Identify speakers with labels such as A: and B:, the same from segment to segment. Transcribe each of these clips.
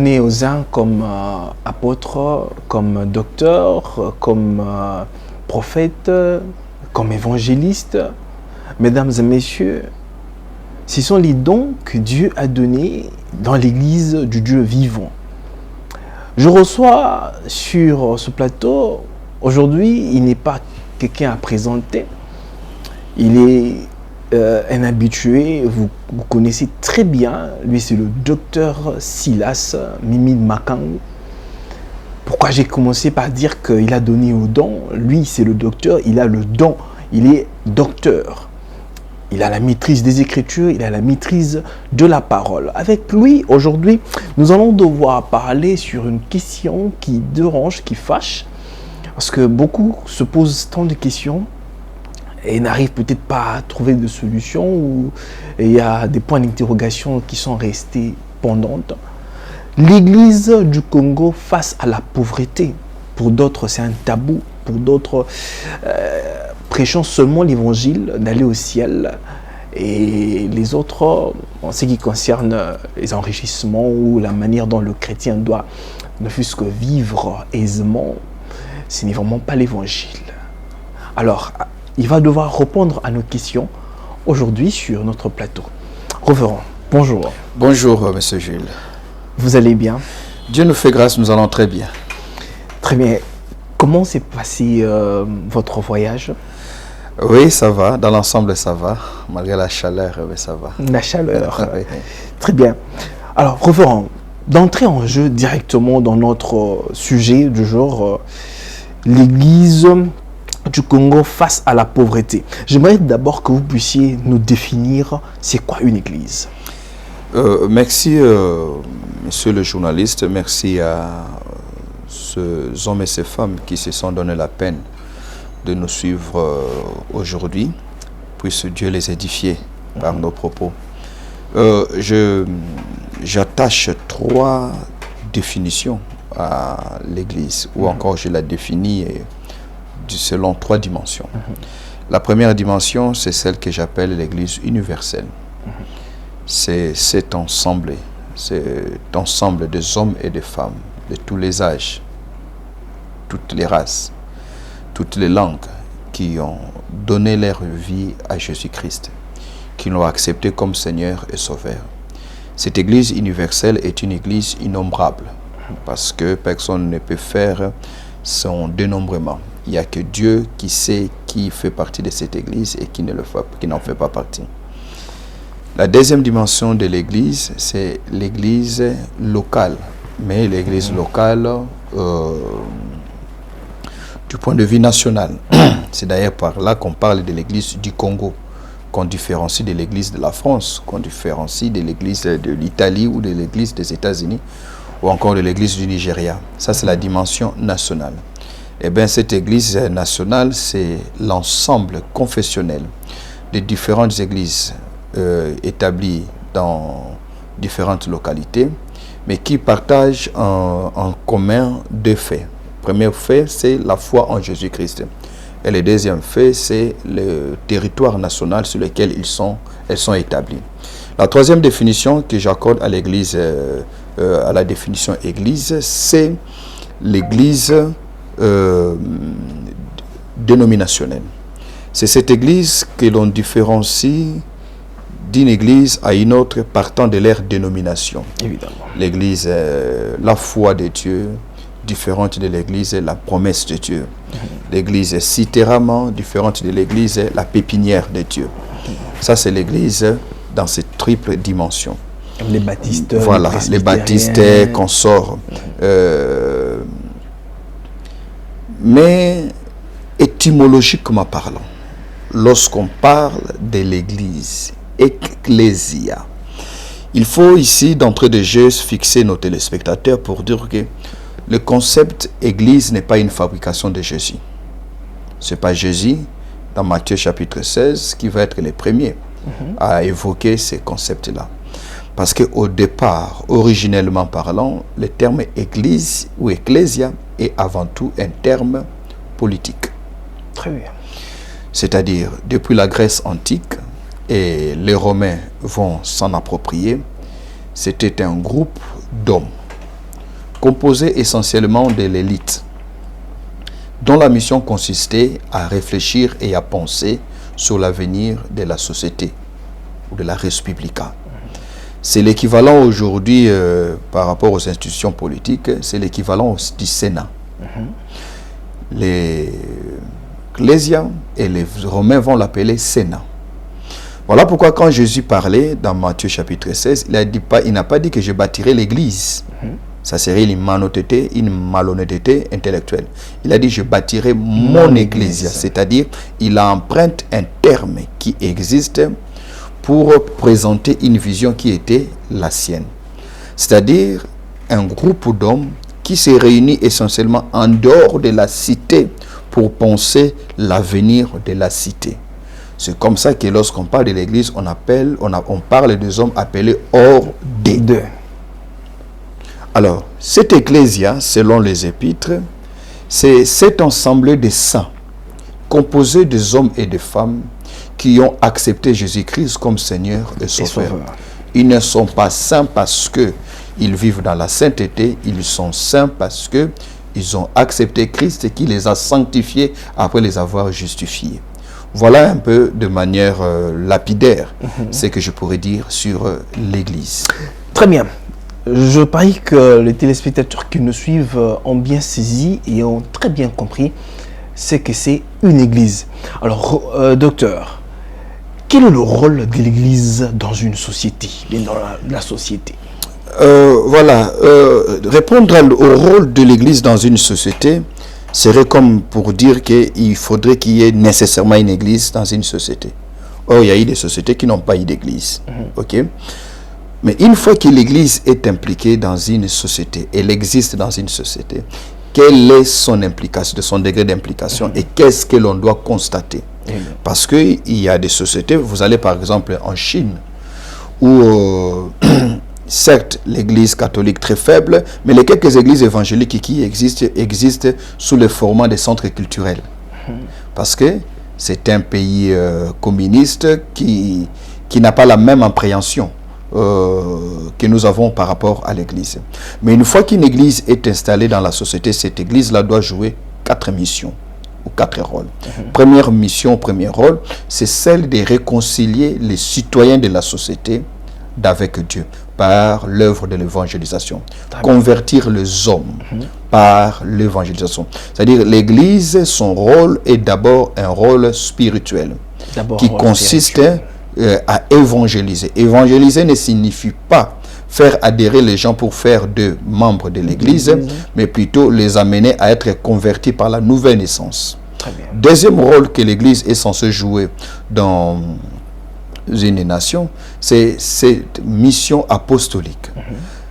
A: Né aux uns comme apôtre, comme docteur, comme prophète, comme évangéliste. Mesdames et messieurs, ce sont les dons que Dieu a donnés dans l'Église du Dieu vivant. Je reçois sur ce plateau, aujourd'hui, il n'est pas quelqu'un à présenter. Il est un habitué, vous connaissez très bien. Lui, c'est le docteur Silas Mimi Makangu. Pourquoi j'ai commencé par dire qu'il a donné au don? Lui, c'est le docteur, il a le don. Il est docteur. Il a la maîtrise des Écritures, il a la maîtrise de la parole. Avec lui, aujourd'hui, nous allons devoir parler sur une question qui dérange, qui fâche, parce que beaucoup se posent tant de questions et n'arrivent peut-être pas à trouver de solution, ou il y a des points d'interrogation qui sont restés pendantes. L'Église du Congo face à la pauvreté. Pour d'autres, c'est un tabou. Pour d'autres, prêchons seulement l'évangile d'aller au ciel. Et les autres, en ce qui concerne les enrichissements ou la manière dont le chrétien doit ne fût-ce que vivre aisément, ce n'est vraiment pas l'évangile. Alors, il va devoir répondre à nos questions aujourd'hui sur notre plateau. Révérend, bonjour.
B: Bonjour, monsieur Jules.
A: Vous allez bien?
B: Dieu nous fait grâce, nous allons très bien.
A: Très bien. Comment s'est passé votre voyage?
B: Oui, ça va. Dans l'ensemble, ça va. Malgré la chaleur, ça va.
A: La chaleur.
B: Oui.
A: Très bien. Alors, révérend, d'entrer en jeu directement dans notre sujet du jour, l'Église du Congo face à la pauvreté. J'aimerais d'abord que vous puissiez nous définir c'est quoi une église.
B: Merci, monsieur le journaliste. Merci à ces hommes et ces femmes qui se sont donné la peine de nous suivre aujourd'hui. Puisse Dieu les édifier par nos propos. J'attache 3 définitions à l'église, ou encore je la définis selon 3 dimensions. La première dimension, c'est celle que j'appelle l'église universelle. C'est cet ensemble des hommes et des femmes, de tous les âges, toutes les races, toutes les langues, qui ont donné leur vie à Jésus-Christ, qui l'ont accepté comme Seigneur et Sauveur. Cette église universelle est une église innombrable, parce que personne ne peut faire son dénombrement. Il n'y a que Dieu qui sait qui fait partie de cette église et qui n'en fait pas partie. La deuxième dimension de l'église, c'est l'église locale. Mais l'église locale du point de vue national. C'est d'ailleurs par là qu'on parle de l'église du Congo, qu'on différencie de l'église de la France, qu'on différencie de l'église de l'Italie ou de l'église des États-Unis, ou encore de l'église du Nigeria. Ça, c'est la dimension nationale. Eh bien, cette église nationale, c'est l'ensemble confessionnel des différentes églises établies dans différentes localités, mais qui partagent en commun 2 faits. Le premier fait, c'est la foi en Jésus-Christ. Et le deuxième fait, c'est le territoire national sur lequel elles sont établies. La troisième définition que j'accorde à l'église, à la définition église, c'est l'église dénominationnelle. C'est cette église que l'on différencie d'une église à une autre partant de leur dénomination.
A: Évidemment.
B: L'église, la foi de Dieu, différente de l'église, la promesse de Dieu. L'église citérament, différente de l'église, la pépinière de Dieu. Ça, c'est l'église dans cette triple dimension.
A: Les baptistes.
B: Voilà, les baptistes, consorts. Mais étymologiquement parlant, lorsqu'on parle de l'église, ecclésia, il faut ici d'entrée de jeu fixer nos téléspectateurs pour dire que le concept église n'est pas une fabrication de Jésus. Ce n'est pas Jésus, dans Matthieu chapitre 16, qui va être le premier à évoquer ces concepts-là. Parce qu'au départ, originellement parlant, le terme église ou ecclésia est avant tout un terme politique.
A: Très bien.
B: C'est-à-dire, depuis la Grèce antique, et les Romains vont s'en approprier, c'était un groupe d'hommes composée essentiellement de l'élite, dont la mission consistait à réfléchir et à penser sur l'avenir de la société ou de la Res Publica. C'est l'équivalent aujourd'hui, par rapport aux institutions politiques, c'est l'équivalent du Sénat. Les Ecclésia et les Romains vont l'appeler Sénat. Voilà pourquoi quand Jésus parlait dans Matthieu chapitre 16, il n'a pas dit que je bâtirai l'église. Ça serait une malhonnêteté intellectuelle. Il a dit je bâtirai mon église. C'est-à-dire il emprunte un terme qui existe pour présenter une vision qui était la sienne. C'est-à-dire un groupe d'hommes qui s'est réuni essentiellement en dehors de la cité pour penser l'avenir de la cité. C'est comme ça que lorsqu'on parle de l'église, on parle des hommes appelés hors d'eux. Alors, cette ecclésia, selon les épîtres, c'est cet ensemble de saints, composé des hommes et des femmes qui ont accepté Jésus-Christ comme Seigneur et Sauveur. Ils ne sont pas saints parce qu'ils vivent dans la sainteté, ils sont saints parce qu'ils ont accepté Christ qui les a sanctifiés après les avoir justifiés. Voilà un peu de manière lapidaire ce que je pourrais dire sur l'Église.
A: Très bien. Je parie que les téléspectateurs qui nous suivent ont bien saisi et ont très bien compris ce que c'est une Église. Alors, docteur, quel est le rôle de l'Église dans une société, dans la société?
B: Répondre au rôle de l'Église dans une société serait comme pour dire qu'il faudrait qu'il y ait nécessairement une église dans une société. Or, il y a eu des sociétés qui n'ont pas eu d'église. Ok? Mais une fois que l'église est impliquée dans une société, elle existe dans une société, quelle est son implication, son degré d'implication et qu'est-ce que l'on doit constater? Parce qu'il y a des sociétés, vous allez par exemple en Chine, où certes, l'église catholique très faible, mais les quelques églises évangéliques qui existent sous le format des centres culturels. Parce que c'est un pays communiste qui n'a pas la même appréhension que nous avons par rapport à l'église. Mais une fois qu'une église est installée dans la société, cette église-là doit jouer 4 missions ou 4 rôles. Première mission, premier rôle, c'est celle de réconcilier les citoyens de la société d'avec Dieu par l'œuvre de l'évangélisation. Convertir les hommes par l'évangélisation. C'est-à-dire l'église, son rôle est d'abord un rôle spirituel qui consiste à évangéliser. Évangéliser ne signifie pas faire adhérer les gens pour faire d'eux membres de l'église, mais plutôt les amener à être convertis par la nouvelle naissance. Deuxième rôle que l'église est censée jouer dans une nation, c'est cette mission apostolique.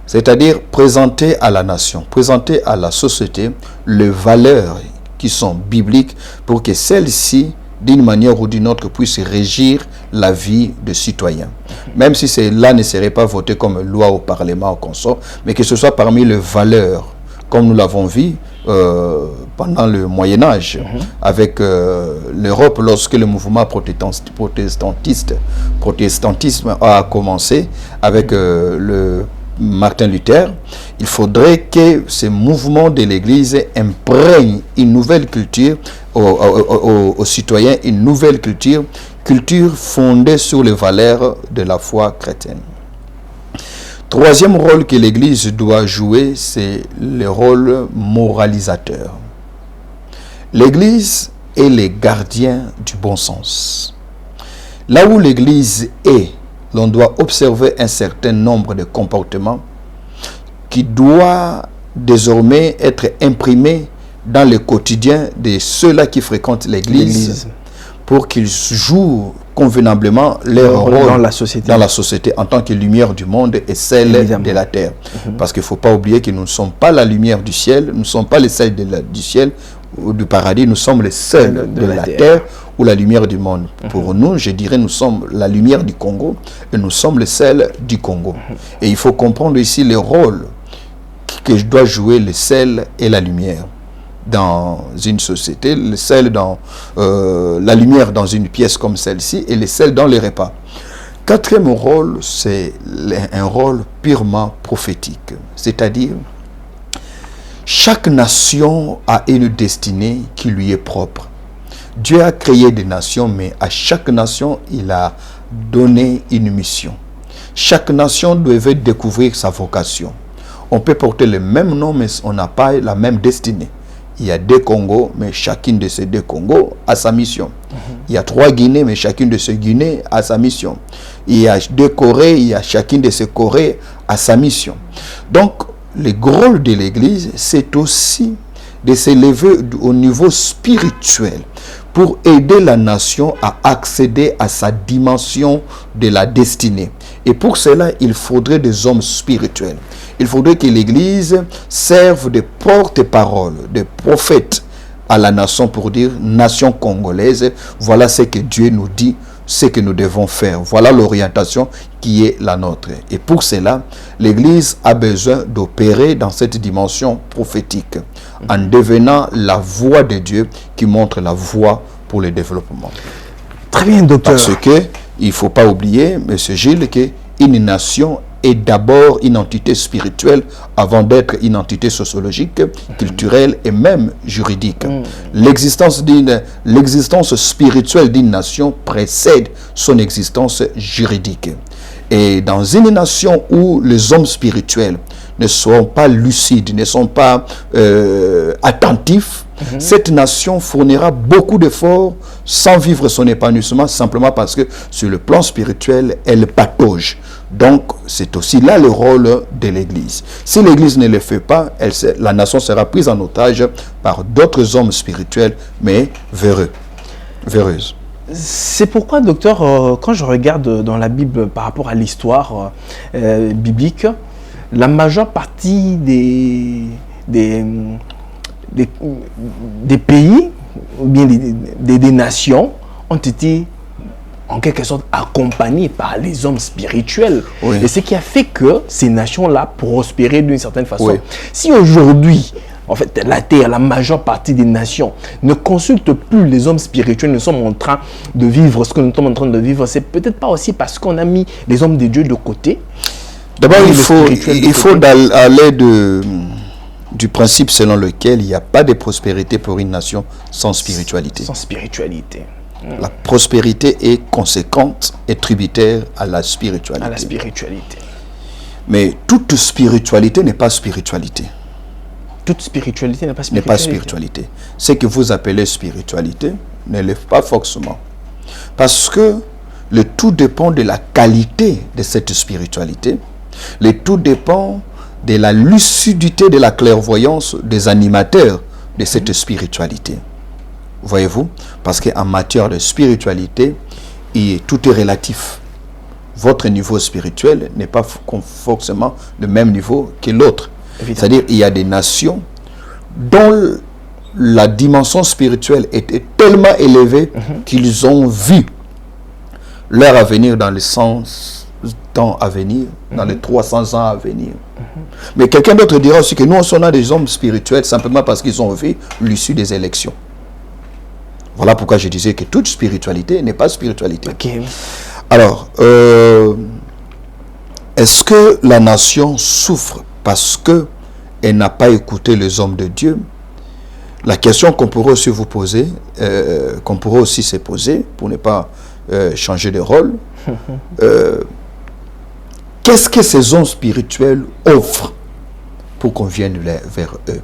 B: C'est-à-dire présenter à la nation, présenter à la société les valeurs qui sont bibliques pour que celles-ci, d'une manière ou d'une autre, puissent régir la vie de citoyens. Même si cela ne serait pas voté comme loi au Parlement ou consort, mais que ce soit parmi les valeurs, comme nous l'avons vu pendant le Moyen-Âge, avec l'Europe, lorsque le mouvement protestantisme a commencé avec le Martin Luther. Il faudrait que ce mouvement de l'Église imprègne une nouvelle culture aux citoyens, une nouvelle culture fondée sur les valeurs de la foi chrétienne. Troisième rôle que l'Église doit jouer, c'est le rôle moralisateur. L'Église est le gardien du bon sens. Là où l'Église est, l'on doit observer un certain nombre de comportements qui doivent désormais être imprimés dans le quotidien de ceux-là qui fréquentent l'Église pour qu'ils jouent convenablement leur rôle dans la société en tant que lumière du monde et celle de la terre. Parce qu'il ne faut pas oublier que nous ne sommes pas la lumière du ciel, nous ne sommes pas les seuls du ciel ou du paradis, nous sommes les seuls de la terre ou la lumière du monde. Pour nous, je dirais, nous sommes la lumière du Congo et nous sommes les sels du Congo. Et il faut comprendre ici le rôle que doit jouer le sel et la lumière dans une société, le sel dans la lumière dans une pièce comme celle-ci et le sel dans les repas. Quatrième rôle, c'est un rôle purement prophétique, c'est-à-dire Chaque nation a une destinée qui lui est propre. Dieu a créé des nations, mais à chaque nation, il a donné une mission. Chaque nation devait découvrir sa vocation. On peut porter le même nom, mais on n'a pas la même destinée. Il y a 2 Congos, mais chacune de ces 2 Congos a sa mission. Il y a 3 Guinées, mais chacune de ces Guinées a sa mission. Il y a 2 Corées, il y a chacune de ces Corées a sa mission. Donc, le rôle de l'Église, c'est aussi de s'élever au niveau spirituel pour aider la nation à accéder à sa dimension de la destinée. Et pour cela, il faudrait des hommes spirituels. Il faudrait que l'Église serve de porte-parole, de prophète à la nation pour dire, nation congolaise, voilà ce que Dieu nous dit, ce que nous devons faire. Voilà l'orientation qui est la nôtre. Et pour cela, l'Église a besoin d'opérer dans cette dimension prophétique, en devenant la voix de Dieu qui montre la voie pour le développement.
A: Très bien, docteur.
B: Parce que il ne faut pas oublier, M. Gilles, qu'une nation est d'abord une entité spirituelle avant d'être une entité sociologique, culturelle et même juridique. L'existence spirituelle d'une nation précède son existence juridique. Et dans une nation où les hommes spirituels ne sont pas lucides, ne sont pas attentifs, cette nation fournira beaucoup d'efforts sans vivre son épanouissement, simplement parce que sur le plan spirituel, elle patauge. Donc, c'est aussi là le rôle de l'Église. Si l'Église ne le fait pas, la nation sera prise en otage par d'autres hommes spirituels, mais véreuses.
A: C'est pourquoi, docteur, quand je regarde dans la Bible par rapport à l'histoire biblique, la majeure partie des pays ou bien des nations ont été en quelque sorte accompagnés par les hommes spirituels. Oui. Et ce qui a fait que ces nations-là prospéraient d'une certaine façon. Oui. Si aujourd'hui, en fait, la terre, la majeure partie des nations ne consultent plus les hommes spirituels, nous sommes en train de vivre ce que nous sommes en train de vivre, c'est peut-être pas aussi parce qu'on a mis les hommes de Dieu de côté.
B: D'abord, il faut aller du principe selon lequel il n'y a pas de prospérité pour une nation sans spiritualité.
A: Sans spiritualité.
B: La prospérité est conséquente et tributaire à la spiritualité.
A: À la spiritualité.
B: Mais toute spiritualité n'est pas spiritualité.
A: Toute spiritualité n'est pas spiritualité.
B: N'est pas spiritualité. Ce que vous appelez spiritualité ne l'est pas forcément. Parce que le tout dépend de la qualité de cette spiritualité. Le tout dépend de la lucidité, de la clairvoyance des animateurs de cette spiritualité. Voyez-vous? Parce qu'en matière de spiritualité, tout est relatif. Votre niveau spirituel n'est pas forcément le même niveau que l'autre. C'est-à-dire qu'il y a des nations dont la dimension spirituelle était tellement élevée qu'ils ont vu leur avenir dans les 100 ans à venir, dans les 300 ans à venir. Mais quelqu'un d'autre dira aussi que nous, on a des hommes spirituels simplement parce qu'ils ont vu l'issue des élections. Voilà pourquoi je disais que toute spiritualité n'est pas spiritualité.
A: Okay.
B: Alors, est-ce que la nation souffre parce qu'elle n'a pas écouté les hommes de Dieu? La question qu'on pourrait aussi vous poser, qu'on pourrait aussi se poser, pour ne pas changer de rôle, qu'est-ce que ces hommes spirituels offrent pour qu'on vienne vers eux?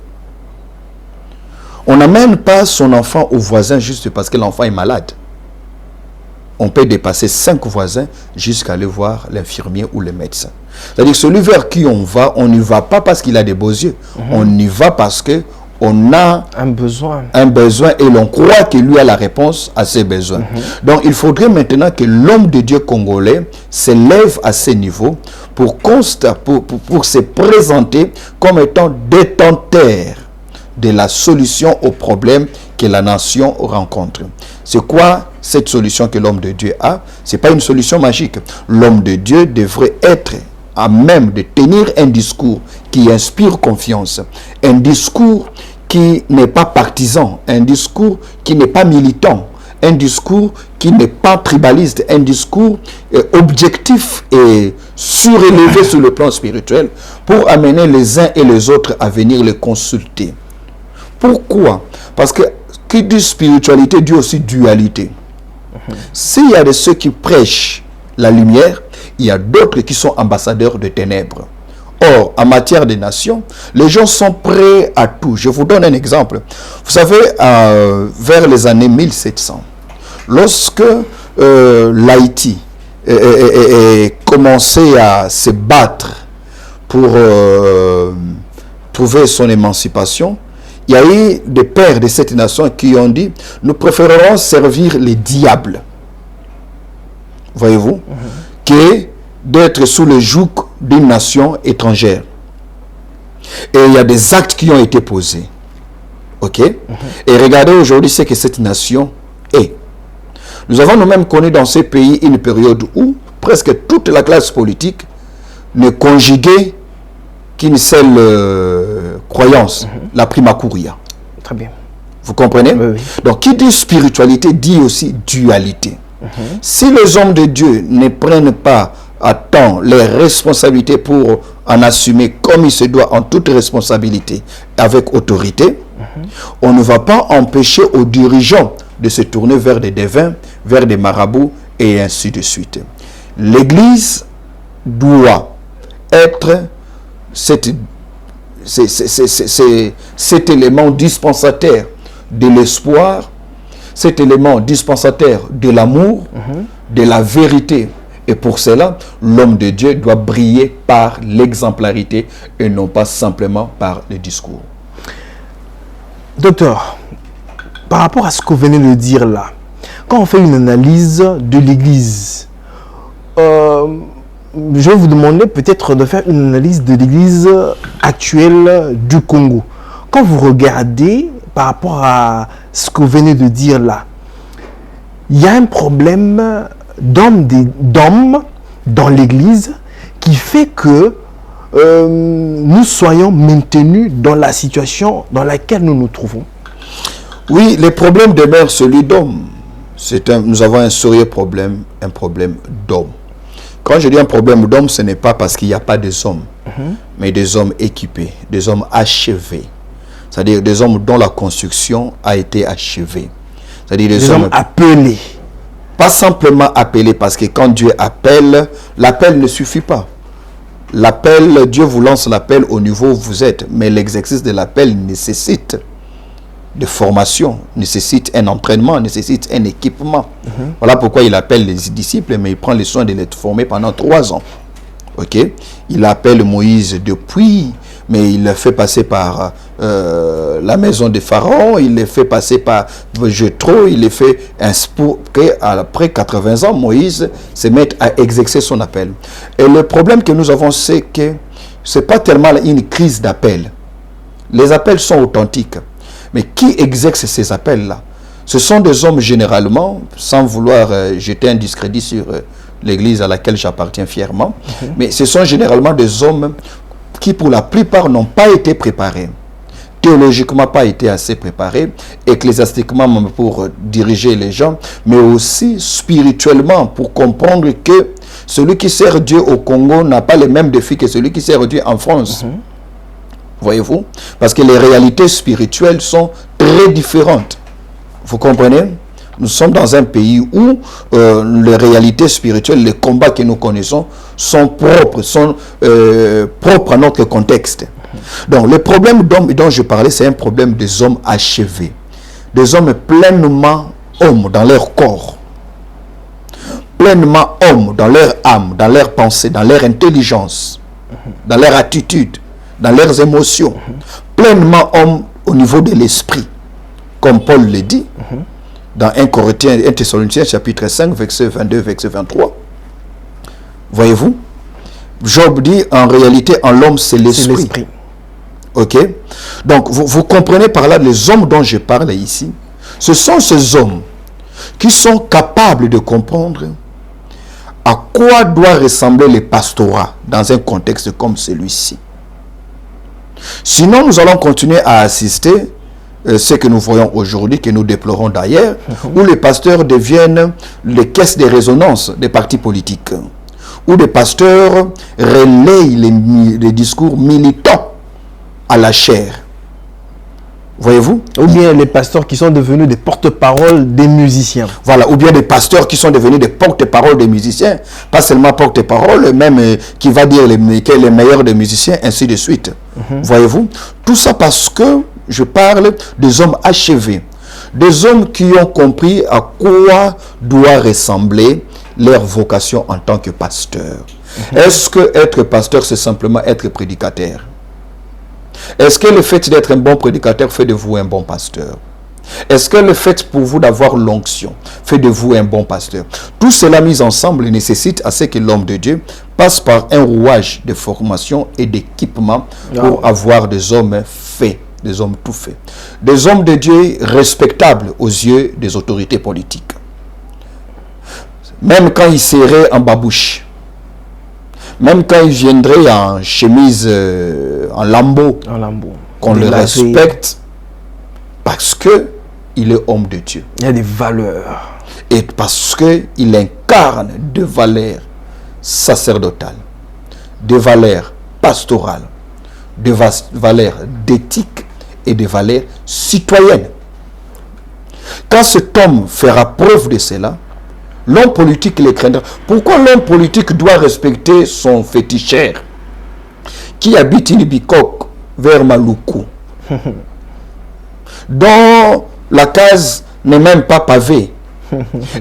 B: On n'amène pas son enfant au voisin juste parce que l'enfant est malade. On peut dépasser 5 voisins jusqu'à aller voir l'infirmier ou le médecin. C'est-à-dire celui vers qui on n'y va pas parce qu'il a des beaux yeux. On y va parce qu'on a un besoin et l'on croit que lui a la réponse à ses besoins. Donc il faudrait maintenant que l'homme de Dieu congolais s'élève à ce niveau pour se présenter comme étant détenteur de la solution au problème que la nation rencontre. C'est quoi cette solution que l'homme de Dieu a? Ce n'est pas une solution magique. L'homme de Dieu devrait être à même de tenir un discours qui inspire confiance, un discours qui n'est pas partisan, un discours qui n'est pas militant, un discours qui n'est pas tribaliste, un discours objectif et surélevé sur le plan spirituel pour amener les uns et les autres à venir les consulter. Pourquoi? Parce que qui dit spiritualité dit aussi dualité. S'il y a de ceux qui prêchent la lumière, il y a d'autres qui sont ambassadeurs de ténèbres. Or, en matière de nations, les gens sont prêts à tout. Je vous donne un exemple. Vous savez, vers les années 1700, lorsque l'Haïti commençait à se battre pour trouver son émancipation, il y a eu des pères de cette nation qui ont dit « Nous préférerons servir les diables ». Voyez-vous, que d'être sous le joug d'une nation étrangère. Et il y a des actes qui ont été posés. Ok? Et regardez aujourd'hui ce que cette nation est. Nous avons nous-mêmes connu dans ces pays une période où presque toute la classe politique ne conjuguait qu'une seule croyance, la prima curia.
A: Très bien.
B: Vous comprenez?
A: Oui, oui.
B: Donc, qui dit spiritualité dit aussi dualité. Si les hommes de Dieu ne prennent pas à temps les responsabilités pour en assumer comme il se doit en toute responsabilité avec autorité, on ne va pas empêcher aux dirigeants de se tourner vers des devins, vers des marabouts et ainsi de suite. L'Église doit être cet élément dispensateur de l'espoir, cet élément dispensateur de l'amour, de la vérité. Et pour cela, l'homme de Dieu doit briller par l'exemplarité et non pas simplement par le discours.
A: Docteur, par rapport à ce que vous venez de dire là, quand on fait une analyse de l'Église, je vais vous demander peut-être de faire une analyse de l'Église actuelle du Congo. Quand vous regardez par rapport à ce que vous venez de dire là, il y a un problème d'hommes dans l'Église qui fait que nous soyons maintenus dans la situation dans laquelle nous nous trouvons.
B: Oui, le problème demeure celui d'homme. Nous avons un sérieux problème, un problème d'homme. Quand je dis un problème d'homme, ce n'est pas parce qu'il n'y a pas des hommes, mais des hommes équipés, des hommes achevés. C'est-à-dire des hommes dont la construction a été achevée. C'est-à-dire des hommes
A: appelés.
B: Pas simplement appelés, parce que quand Dieu appelle, l'appel ne suffit pas. L'appel, Dieu vous lance l'appel au niveau où vous êtes, mais l'exercice de l'appel nécessite de formation, nécessite un entraînement, nécessite un équipement. Voilà pourquoi il appelle les disciples, mais il prend le soin de les former pendant 3 ans. Ok? Il appelle Moïse depuis, mais il le fait passer par la maison de Pharaon, il le fait passer par Jéthro, il le fait après 80 ans, Moïse se met à exercer son appel. Et le problème que nous avons, c'est que ce n'est pas tellement une crise d'appel. Les appels sont authentiques. Mais qui exerce ces appels-là? Ce sont des hommes généralement, sans vouloir jeter un discrédit sur l'église à laquelle j'appartiens fièrement, mais ce sont généralement des hommes qui pour la plupart n'ont pas été préparés, théologiquement pas été assez préparés, ecclésiastiquement pour diriger les gens, mais aussi spirituellement pour comprendre que celui qui sert Dieu au Congo n'a pas les mêmes défis que celui qui sert Dieu en France. Voyez-vous? Parce que les réalités spirituelles sont très différentes. Vous comprenez? Nous sommes dans un pays où les réalités spirituelles, les combats que nous connaissons sont propres à notre contexte. Donc, le problème d'hommes dont je parlais, c'est un problème des hommes achevés. Des hommes pleinement hommes dans leur corps. Pleinement hommes dans leur âme, dans leur pensée, dans leur intelligence, dans leur attitude, dans leurs émotions. Pleinement hommes au niveau de l'esprit. Comme Paul le dit, dans 1 Thessaloniciens chapitre 5, verset 22, verset 23. Voyez-vous? Job dit, en réalité, en l'homme, c'est l'esprit. Ok? Donc, vous comprenez par là, les hommes dont je parle ici, ce sont ces hommes qui sont capables de comprendre à quoi doit ressembler le pastorat dans un contexte comme celui-ci. Sinon, nous allons continuer à assister ce que nous voyons aujourd'hui, que nous déplorons d'ailleurs, où les pasteurs deviennent les caisses de résonance des partis politiques, où les pasteurs relayent les discours militants à la chair. Voyez-vous?
A: Ou bien les pasteurs qui sont devenus des porte-parole des musiciens.
B: Voilà, ou bien des pasteurs qui sont devenus des porte-parole des musiciens, pas seulement porte-parole, même qui va dire quels les meilleurs des musiciens, ainsi de suite. Voyez-vous? Tout ça parce que je parle des hommes achevés, des hommes qui ont compris à quoi doit ressembler leur vocation en tant que pasteur. Est-ce que être pasteur, c'est simplement être prédicateur? Est-ce que le fait d'être un bon prédicateur fait de vous un bon pasteur? Est-ce que le fait pour vous d'avoir l'onction fait de vous un bon pasteur? Tout cela mis ensemble nécessite à ce que l'homme de Dieu passe par un rouage de formation et d'équipement pour avoir des hommes faits, des hommes tout faits. Des hommes de Dieu respectables aux yeux des autorités politiques. Même quand ils seraient en babouche, même quand il viendrait en chemise, en lambeau, qu'on le respecte parce qu'il est homme de Dieu.
A: Il y a des valeurs.
B: Et parce qu'il incarne des valeurs sacerdotales, des valeurs pastorales, des valeurs d'éthique et des valeurs citoyennes. Quand cet homme fera preuve de cela, l'homme politique les craindra. Pourquoi l'homme politique doit respecter son féticheur qui habite Ilibikok vers Maluku, dont la case n'est même pas pavée?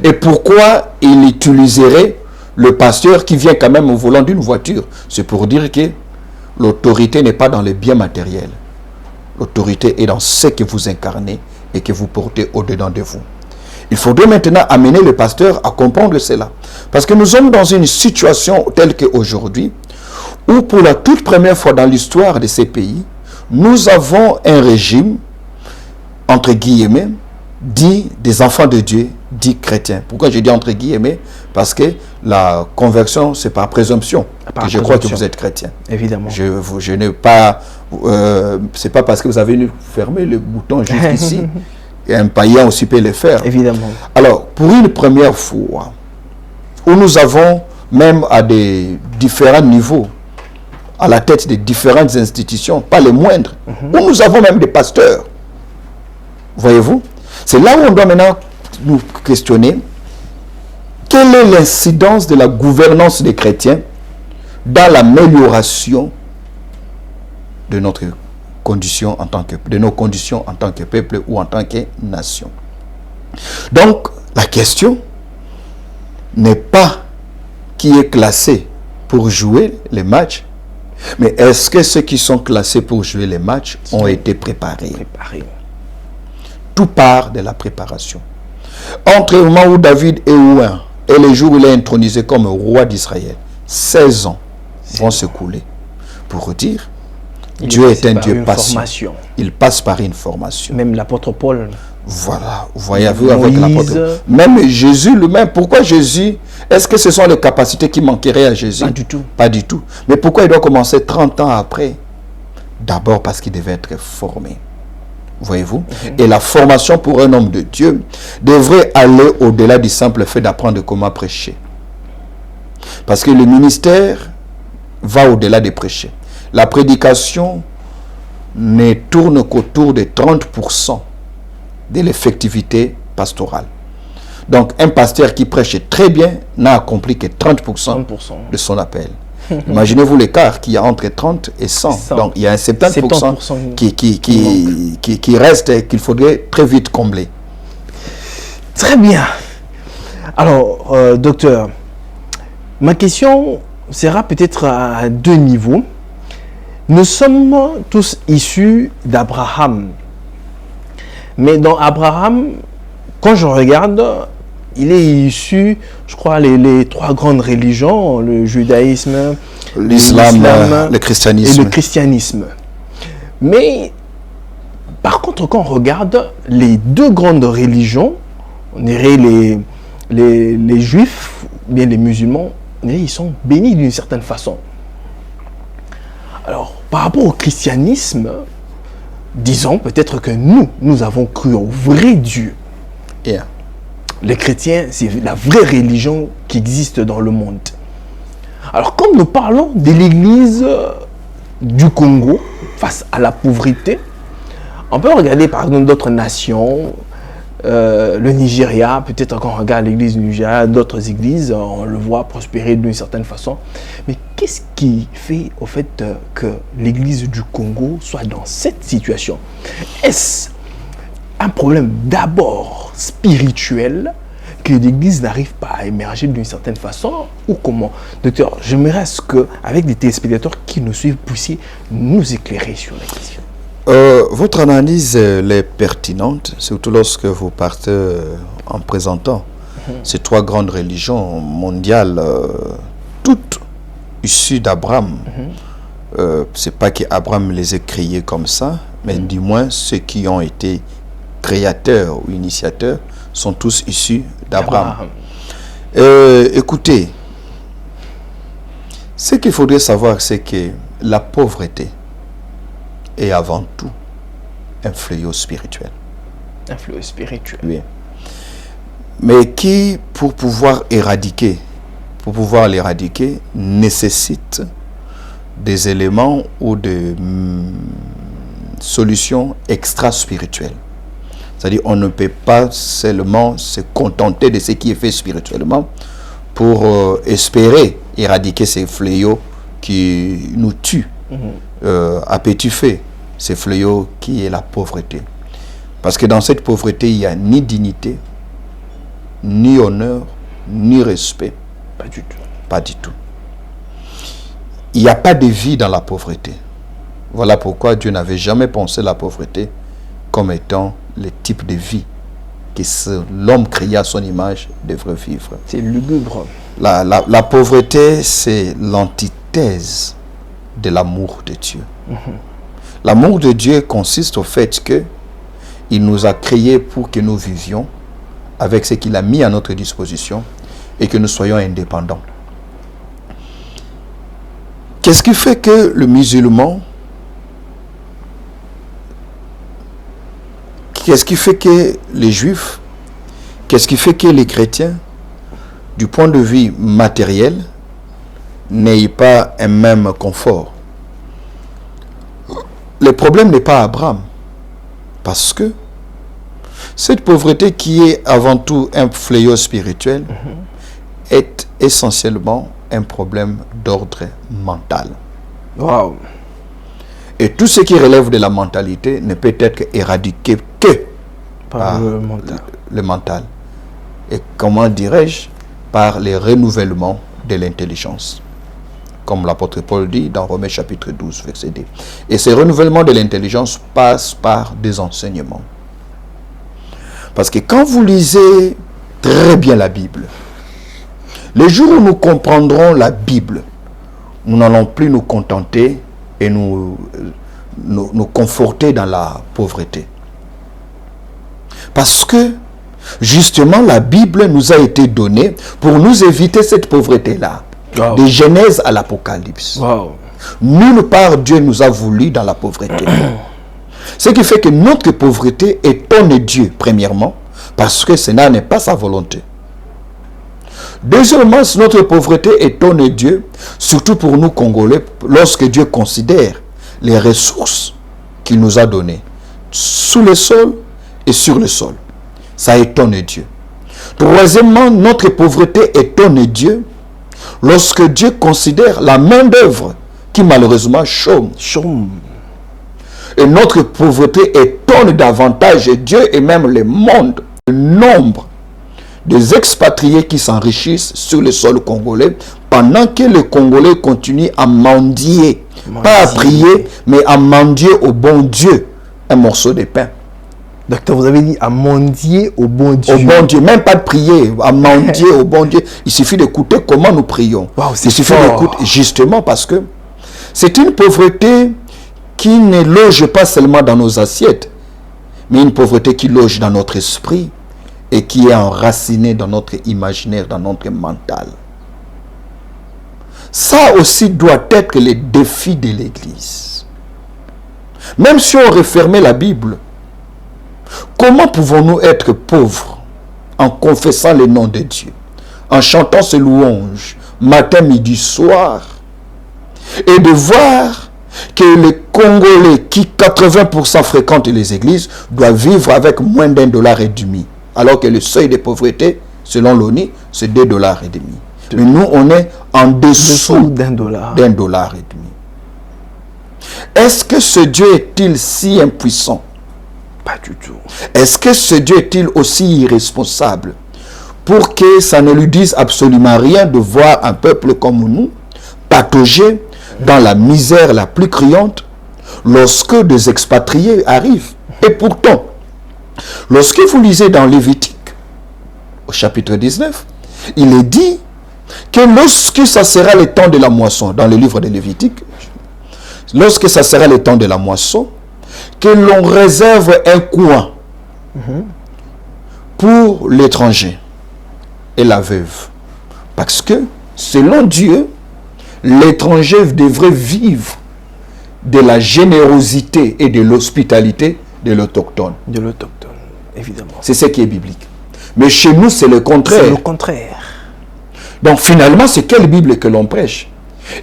B: Et pourquoi il utiliserait le pasteur qui vient quand même au volant d'une voiture? C'est pour dire que l'autorité n'est pas dans les biens matériels. L'autorité est dans ce que vous incarnez et que vous portez au-dedans de vous. Il faudrait maintenant amener le pasteur à comprendre cela. Parce que nous sommes dans une situation telle qu'aujourd'hui, où pour la toute première fois dans l'histoire de ces pays, nous avons un régime, entre guillemets, dit des enfants de Dieu, dit chrétiens. Pourquoi je dis entre guillemets? Parce que la conversion, c'est par présomption. Je crois que vous êtes chrétien.
A: Évidemment.
B: Je n'ai pas... c'est pas parce que vous avez fermé le bouton juste ici. Et un païen aussi peut le faire.
A: Évidemment.
B: Alors, pour une première fois, où nous avons, même à des différents niveaux, à la tête de différentes institutions, pas les moindres, où nous avons même des pasteurs. Voyez-vous? C'est là où on doit maintenant nous questionner quelle est l'incidence de la gouvernance des chrétiens dans l'amélioration de notre conditions en tant que, de nos conditions en tant que peuple ou en tant que nation. Donc, la question n'est pas qui est classé pour jouer les matchs, mais est-ce que ceux qui sont classés pour jouer les matchs ont été préparés? Tout part de la préparation. Entre le moment où David est ouin et le jour où il est intronisé comme roi d'Israël, 16 ans vont se couler. Pour dire, Dieu est un Dieu patient. Il passe par une formation.
A: Même l'apôtre Paul.
B: Voilà, vous voyez avec l'apôtre. Même Jésus lui-même. Pourquoi Jésus? Est-ce que ce sont les capacités qui manqueraient à Jésus?
A: Pas du tout.
B: Pas du tout. Mais pourquoi il doit commencer 30 ans après? D'abord parce qu'il devait être formé. Voyez-vous? Et la formation pour un homme de Dieu devrait aller au-delà du simple fait d'apprendre comment prêcher. Parce que le ministère va au-delà de prêcher. La prédication ne tourne qu'autour de 30% de l'effectivité pastorale. Donc, un pasteur qui prêche très bien n'a accompli que 30% de son appel. Imaginez-vous l'écart qu'il y a entre 30 et 100. Donc, il y a un 70% qui reste et qu'il faudrait très vite combler.
A: Très bien. Alors, docteur, ma question sera peut-être à deux niveaux. Nous sommes tous issus d'Abraham. Mais dans Abraham, quand je regarde, il est issu, je crois, les trois grandes religions, le judaïsme,
B: l'islam, le christianisme.
A: Et le christianisme. Mais, par contre, quand on regarde les deux grandes religions, on dirait les juifs, bien les musulmans, ils sont bénis d'une certaine façon. Alors, par rapport au christianisme, disons peut-être que nous avons cru au vrai Dieu.
B: Yeah.
A: Les chrétiens, c'est la vraie religion qui existe dans le monde. Alors, comme nous parlons de l'église du Congo face à la pauvreté, on peut regarder par exemple d'autres nations, le Nigeria, peut-être quand on regarde l'église du Nigeria, d'autres églises, on le voit prospérer d'une certaine façon. Mais qu'est-ce qui fait au fait que l'église du Congo soit dans cette situation? Est-ce un problème d'abord spirituel que l'église n'arrive pas à émerger d'une certaine façon ou comment? Docteur, j'aimerais que, avec des téléspectateurs qui nous suivent, puissiez nous éclairer sur la question.
B: Votre analyse est pertinente, surtout lorsque vous partez en présentant ces trois grandes religions mondiales, toutes issues d'Abraham. C'est pas qu'Abraham les ait créées comme ça, mais du moins ceux qui ont été créateurs ou initiateurs sont tous issus d'Abraham. Écoutez, ce qu'il faudrait savoir, c'est que la pauvreté est avant tout un fléau spirituel.
A: Un fléau spirituel.
B: Oui. Mais qui, pour pouvoir l'éradiquer, nécessite des éléments ou des solutions extra-spirituelles. C'est-à-dire on ne peut pas seulement se contenter de ce qui est fait spirituellement pour espérer éradiquer ces fléaux qui nous tuent à petit feu, ces fléaux qui est la pauvreté. Parce que dans cette pauvreté, il n'y a ni dignité, ni honneur, ni respect.
A: Pas du tout.
B: Pas du tout. Il n'y a pas de vie dans la pauvreté. Voilà pourquoi Dieu n'avait jamais pensé la pauvreté comme étant le type de vie que l'homme créé à son image devrait vivre.
A: C'est lugubre.
B: La pauvreté, c'est l'antithèse de l'amour de Dieu. L'amour de Dieu consiste au fait que il nous a créés pour que nous vivions avec ce qu'il a mis à notre disposition et que nous soyons indépendants. Qu'est-ce qui fait que le musulman, qu'est-ce qui fait que les juifs, qu'est-ce qui fait que les chrétiens, du point de vue matériel, n'aient pas un même confort? Le problème n'est pas Abraham, parce que cette pauvreté qui est avant tout un fléau spirituel est essentiellement un problème d'ordre mental.
A: Wow.
B: Et tout ce qui relève de la mentalité ne peut être éradiqué que
A: Par
B: le mental. Et comment dirais-je? Par les renouvellements de l'intelligence. Comme l'apôtre Paul dit dans Romains chapitre 12, verset 2. Et ces renouvellements de l'intelligence passent par des enseignements. Parce que quand vous lisez très bien la Bible, les jours où nous comprendrons la Bible, nous n'allons plus nous contenter et nous conforter dans la pauvreté. Parce que, justement, la Bible nous a été donnée pour nous éviter cette pauvreté-là.
A: Wow.
B: De Genèse à l'Apocalypse.
A: Wow.
B: Nulle part Dieu nous a voulu dans la pauvreté. Ce qui fait que notre pauvreté étonne Dieu, premièrement, parce que cela n'est pas sa volonté. Deuxièmement, notre pauvreté étonne Dieu, surtout pour nous Congolais, lorsque Dieu considère les ressources qu'il nous a données, sous le sol et sur le sol. Ça étonne Dieu. Troisièmement, notre pauvreté étonne Dieu, lorsque Dieu considère la main-d'œuvre qui malheureusement chôme. Et notre pauvreté étonne davantage Dieu et même le monde. Le nombre des expatriés qui s'enrichissent sur le sol congolais pendant que les Congolais continuent à mendier. Pas à prier, mais à mendier au bon Dieu un morceau de pain.
A: Docteur, vous avez dit à mendier au bon Dieu.
B: Au bon Dieu, même pas de prier, à mendier au bon Dieu. Il suffit d'écouter comment nous prions.
A: Wow,
B: il suffit d'écouter, justement parce que c'est une pauvreté qui ne loge pas seulement dans nos assiettes, mais une pauvreté qui loge dans notre esprit et qui est enracinée dans notre imaginaire, dans notre mental. Ça aussi doit être le défi de l'Église. Même si on refermait la Bible, comment pouvons-nous être pauvres en confessant les noms de Dieu, en chantant ses louanges, matin, midi, soir, et de voir que les Congolais qui 80% fréquentent les églises doivent vivre avec moins d'$1,50, alors que le seuil de pauvreté, selon l'ONU, c'est $2,50. Mais nous, on est en dessous d'$1,50. Est-ce que ce Dieu est-il si impuissant?
A: Pas du tout.
B: Est-ce que ce Dieu est-il aussi irresponsable pour que ça ne lui dise absolument rien de voir un peuple comme nous patauger dans la misère la plus criante lorsque des expatriés arrivent? Et pourtant, lorsque vous lisez dans Lévitique, au chapitre 19, il est dit que lorsque ça sera le temps de la moisson, dans le livre de Lévitique, lorsque ça sera le temps de la moisson, que l'on réserve un coin pour l'étranger et la veuve. Parce que, selon Dieu, l'étranger devrait vivre de la générosité et de l'hospitalité de l'autochtone.
A: De l'autochtone, évidemment.
B: C'est ce qui est biblique. Mais chez nous, c'est le contraire.
A: C'est le contraire.
B: Donc finalement, c'est quelle Bible que l'on prêche?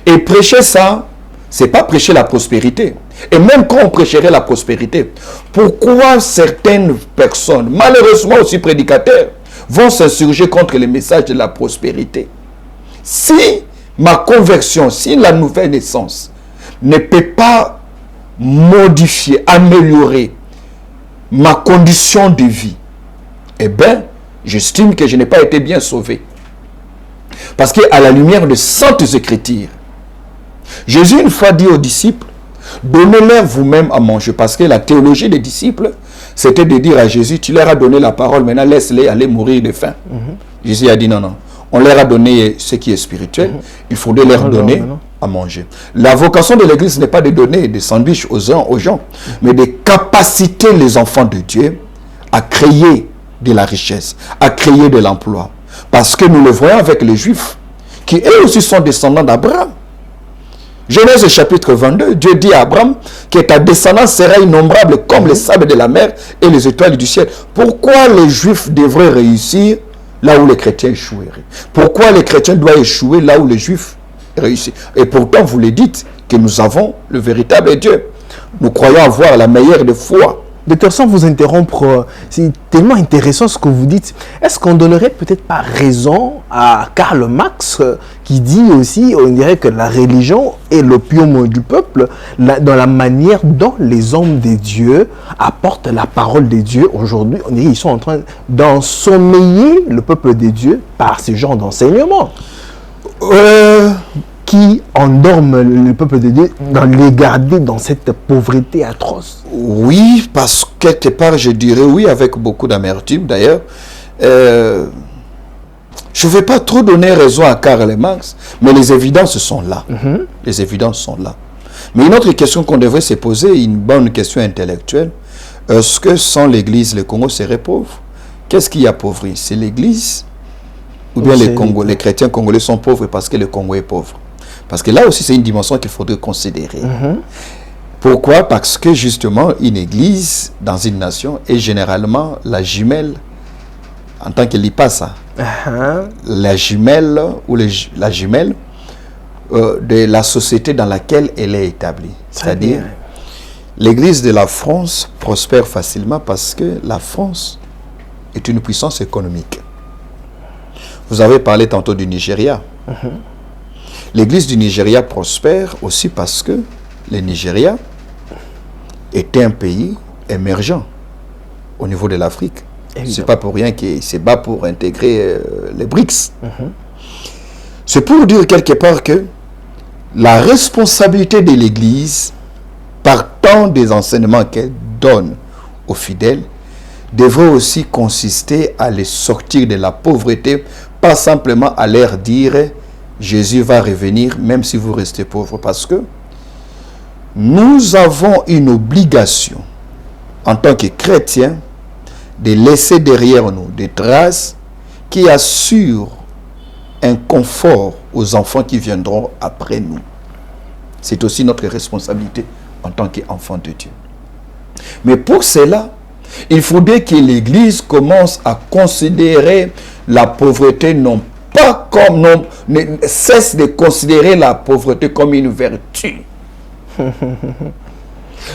B: Et prêcher ça, c'est pas prêcher la prospérité. Et même quand on prêcherait la prospérité, pourquoi certaines personnes, malheureusement aussi prédicateurs, vont s'insurger contre les messages de la prospérité? Si ma conversion, si la nouvelle naissance ne peut pas modifier, améliorer ma condition de vie, eh bien, j'estime que je n'ai pas été bien sauvé. Parce qu'à la lumière de saintes Écritures, Jésus une fois dit aux disciples, donnez-leur vous-même à manger. Parce que la théologie des disciples, c'était de dire à Jésus, tu leur as donné la parole, maintenant laisse-les aller mourir de faim. Jésus a dit non, non. On leur a donné ce qui est spirituel, il faudrait leur donner à manger. La vocation de l'Église n'est pas de donner des sandwichs aux gens, mais de capaciter les enfants de Dieu à créer de la richesse, à créer de l'emploi. Parce que nous le voyons avec les Juifs, qui eux aussi sont descendants d'Abraham. Genèse chapitre 22, Dieu dit à Abraham que ta descendance sera innombrable comme les sables de la mer et les étoiles du ciel. Pourquoi les Juifs devraient réussir là où les chrétiens échoueraient? Pourquoi les chrétiens doivent échouer là où les Juifs réussissent? Et pourtant, vous le dites que nous avons le véritable Dieu. Nous croyons avoir la meilleure des foi.
A: Docteur, sans vous interrompre, c'est tellement intéressant ce que vous dites. Est-ce qu'on donnerait peut-être pas raison à Karl Marx qui dit aussi, on dirait que la religion est l'opium du peuple dans la manière dont les hommes de Dieu apportent la parole de Dieu aujourd'hui. On dirait qu'ils sont en train d'ensommeiller le peuple de Dieu par ce genre d'enseignement. Qui endorment le peuple de Dieu, dans les garder dans cette pauvreté atroce.
B: Oui, parce que quelque part, je dirais oui, avec beaucoup d'amertume d'ailleurs. Je ne vais pas trop donner raison à Karl Marx, mais les évidences sont là. Les évidences sont là. Mais une autre question qu'on devrait se poser, une bonne question intellectuelle, est-ce que sans l'Église, le Congo serait pauvre? Qu'est-ce qui appauvrit? C'est l'Église? Ou bien les chrétiens congolais sont pauvres parce que le Congo est pauvre? Parce que là aussi, c'est une dimension qu'il faudrait considérer. Pourquoi? Parce que justement, une église dans une nation est généralement la jumelle, en tant que l'IPASA, la jumelle ou la jumelle de la société dans laquelle elle est établie. C'est-à-dire, l'église de la France prospère facilement parce que la France est une puissance économique. Vous avez parlé tantôt du Nigeria. L'église du Nigeria prospère aussi parce que le Nigeria était un pays émergent au niveau de l'Afrique. Ce n'est pas pour rien qu'il se bat pour intégrer les BRICS. C'est pour dire quelque part que la responsabilité de l'Église, partant des enseignements qu'elle donne aux fidèles, devrait aussi consister à les sortir de la pauvreté, pas simplement à leur dire Jésus va revenir même si vous restez pauvre, parce que nous avons une obligation en tant que chrétiens de laisser derrière nous des traces qui assurent un confort aux enfants qui viendront après nous. C'est aussi notre responsabilité en tant qu'enfant de Dieu. Mais pour cela, il faudrait que l'Église commence à considérer la pauvreté non pas comme... cesse de considérer la pauvreté comme une vertu.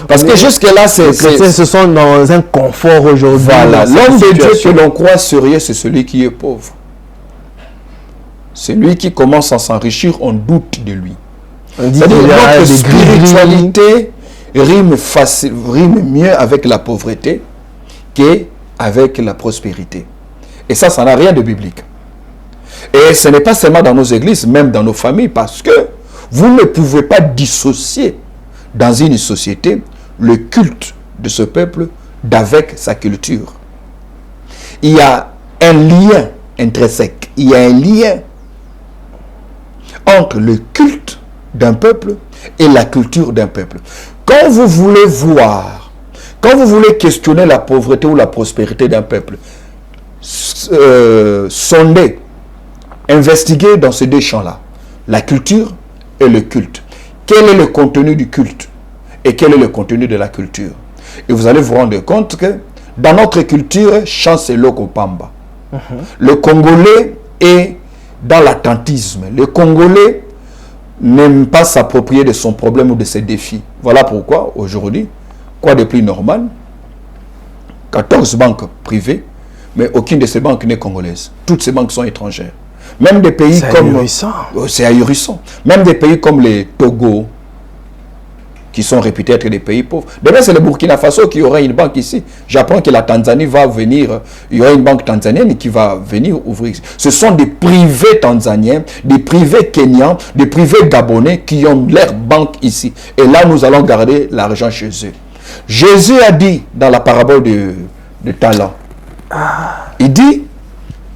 B: Parce que jusque-là,
A: ce sont dans un confort aujourd'hui.
B: Voilà, l'homme de Dieu que l'on croit sérieux, c'est celui qui est pauvre. Celui qui commence à s'enrichir, on doute de lui. C'est-à-dire que notre spiritualité rime mieux avec la pauvreté qu'avec la prospérité. Et ça n'a rien de biblique. Et ce n'est pas seulement dans nos églises, même dans nos familles, parce que vous ne pouvez pas dissocier dans une société le culte de ce peuple d'avec sa culture. Il y a un lien intrinsèque, il y a un lien entre le culte d'un peuple et la culture d'un peuple. Quand vous voulez voir, quand vous voulez questionner la pauvreté ou la prospérité d'un peuple, sondez, investiguez dans ces deux champs-là, la culture et le culte. Quel est le contenu du culte et quel est le contenu de la culture? Et vous allez vous rendre compte que dans notre culture, chant c'est l'okopamba. Le Congolais est dans l'attentisme. Le Congolais n'aime pas s'approprier de son problème ou de ses défis. Voilà pourquoi aujourd'hui, quoi de plus normal, 14 banques privées, mais aucune de ces banques n'est congolaise. Toutes ces banques sont étrangères. Même des pays comme... C'est ahurissant. Même des pays comme les Togo, qui sont réputés être des pays pauvres. Demain, c'est le Burkina Faso qui aura une banque ici. J'apprends que la Tanzanie va venir, il y aura une banque tanzanienne qui va venir ouvrir ici. Ce sont des privés tanzaniens, des privés kenyans, des privés gabonais qui ont leur banque ici. Et là, nous allons garder l'argent chez eux. Jésus a dit dans la parabole de talent, il dit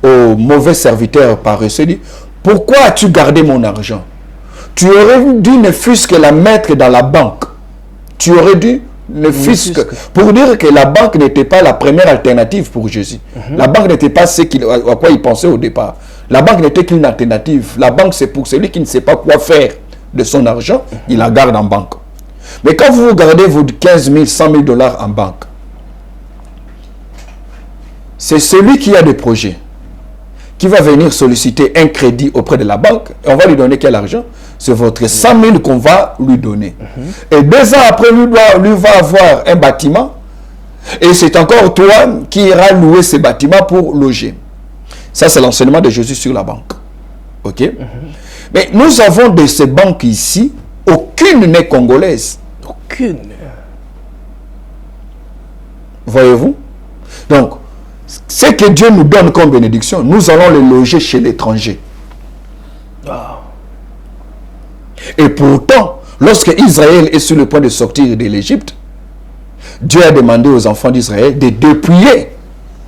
B: au mauvais serviteur paresseux, dit, pourquoi as-tu gardé mon argent? Tu aurais dû ne fût-ce que la mettre dans la banque. Tu aurais dû ne fût-ce que... Pour dire que la banque n'était pas la première alternative pour Jésus. La banque n'était pas ce à quoi il pensait au départ. La banque n'était qu'une alternative. La banque, c'est pour celui qui ne sait pas quoi faire de son argent, il la garde en banque. Mais quand vous gardez vos 15 000, 100 000 dollars en banque, c'est celui qui a des projets qui va venir solliciter un crédit auprès de la banque, et on va lui donner quel argent? C'est votre 100 000 qu'on va lui donner. Et 2 ans après, lui va avoir un bâtiment, et c'est encore toi qui iras louer ce bâtiment pour loger. Ça, c'est l'enseignement de Jésus sur la banque. Ok? Mais nous avons de ces banques ici, aucune n'est congolaise.
A: Aucune.
B: Voyez-vous? Donc, ce que Dieu nous donne comme bénédiction, nous allons le loger chez l'étranger. Et pourtant, lorsque Israël est sur le point de sortir de l'Égypte, Dieu a demandé aux enfants d'Israël de dépouiller,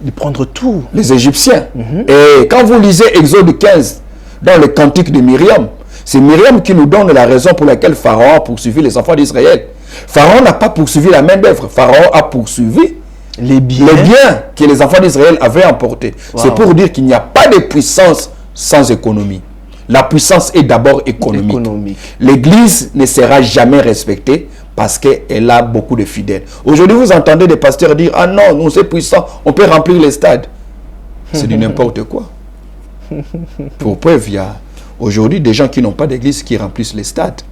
A: de prendre tout,
B: les Égyptiens. Et quand vous lisez Exode 15, dans le cantique de Myriam, c'est Myriam qui nous donne la raison pour laquelle Pharaon a poursuivi les enfants d'Israël. Pharaon n'a pas poursuivi la main d'œuvre. Pharaon a poursuivi les biens que les enfants d'Israël avaient emportés. C'est pour dire qu'il n'y a pas de puissance sans économie. La puissance est d'abord économique. L'Église ne sera jamais respectée parce qu'elle a beaucoup de fidèles. Aujourd'hui, vous entendez des pasteurs dire « Ah non, nous sommes puissants, on peut remplir les stades. » C'est du n'importe quoi. Pour preuve, il y a aujourd'hui des gens qui n'ont pas d'église qui remplissent les stades.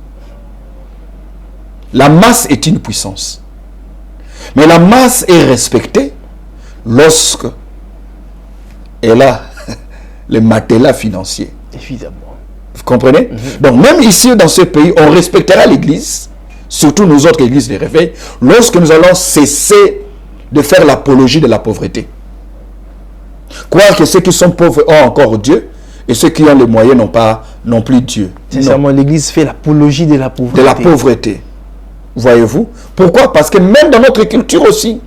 B: La masse est une puissance. Mais la masse est respectée lorsque elle a le matelas financier.
A: Évidemment.
B: Vous comprenez? Donc même ici dans ce pays, on respectera l'église, surtout nous autres églises de réveil, lorsque nous allons cesser de faire l'apologie de la pauvreté. Croire que ceux qui sont pauvres ont encore Dieu et ceux qui ont les moyens n'ont pas non plus Dieu.
A: Sincèrement, l'église fait l'apologie de la pauvreté.
B: De la pauvreté. Voyez-vous? Pourquoi? Parce que même dans notre culture aussi,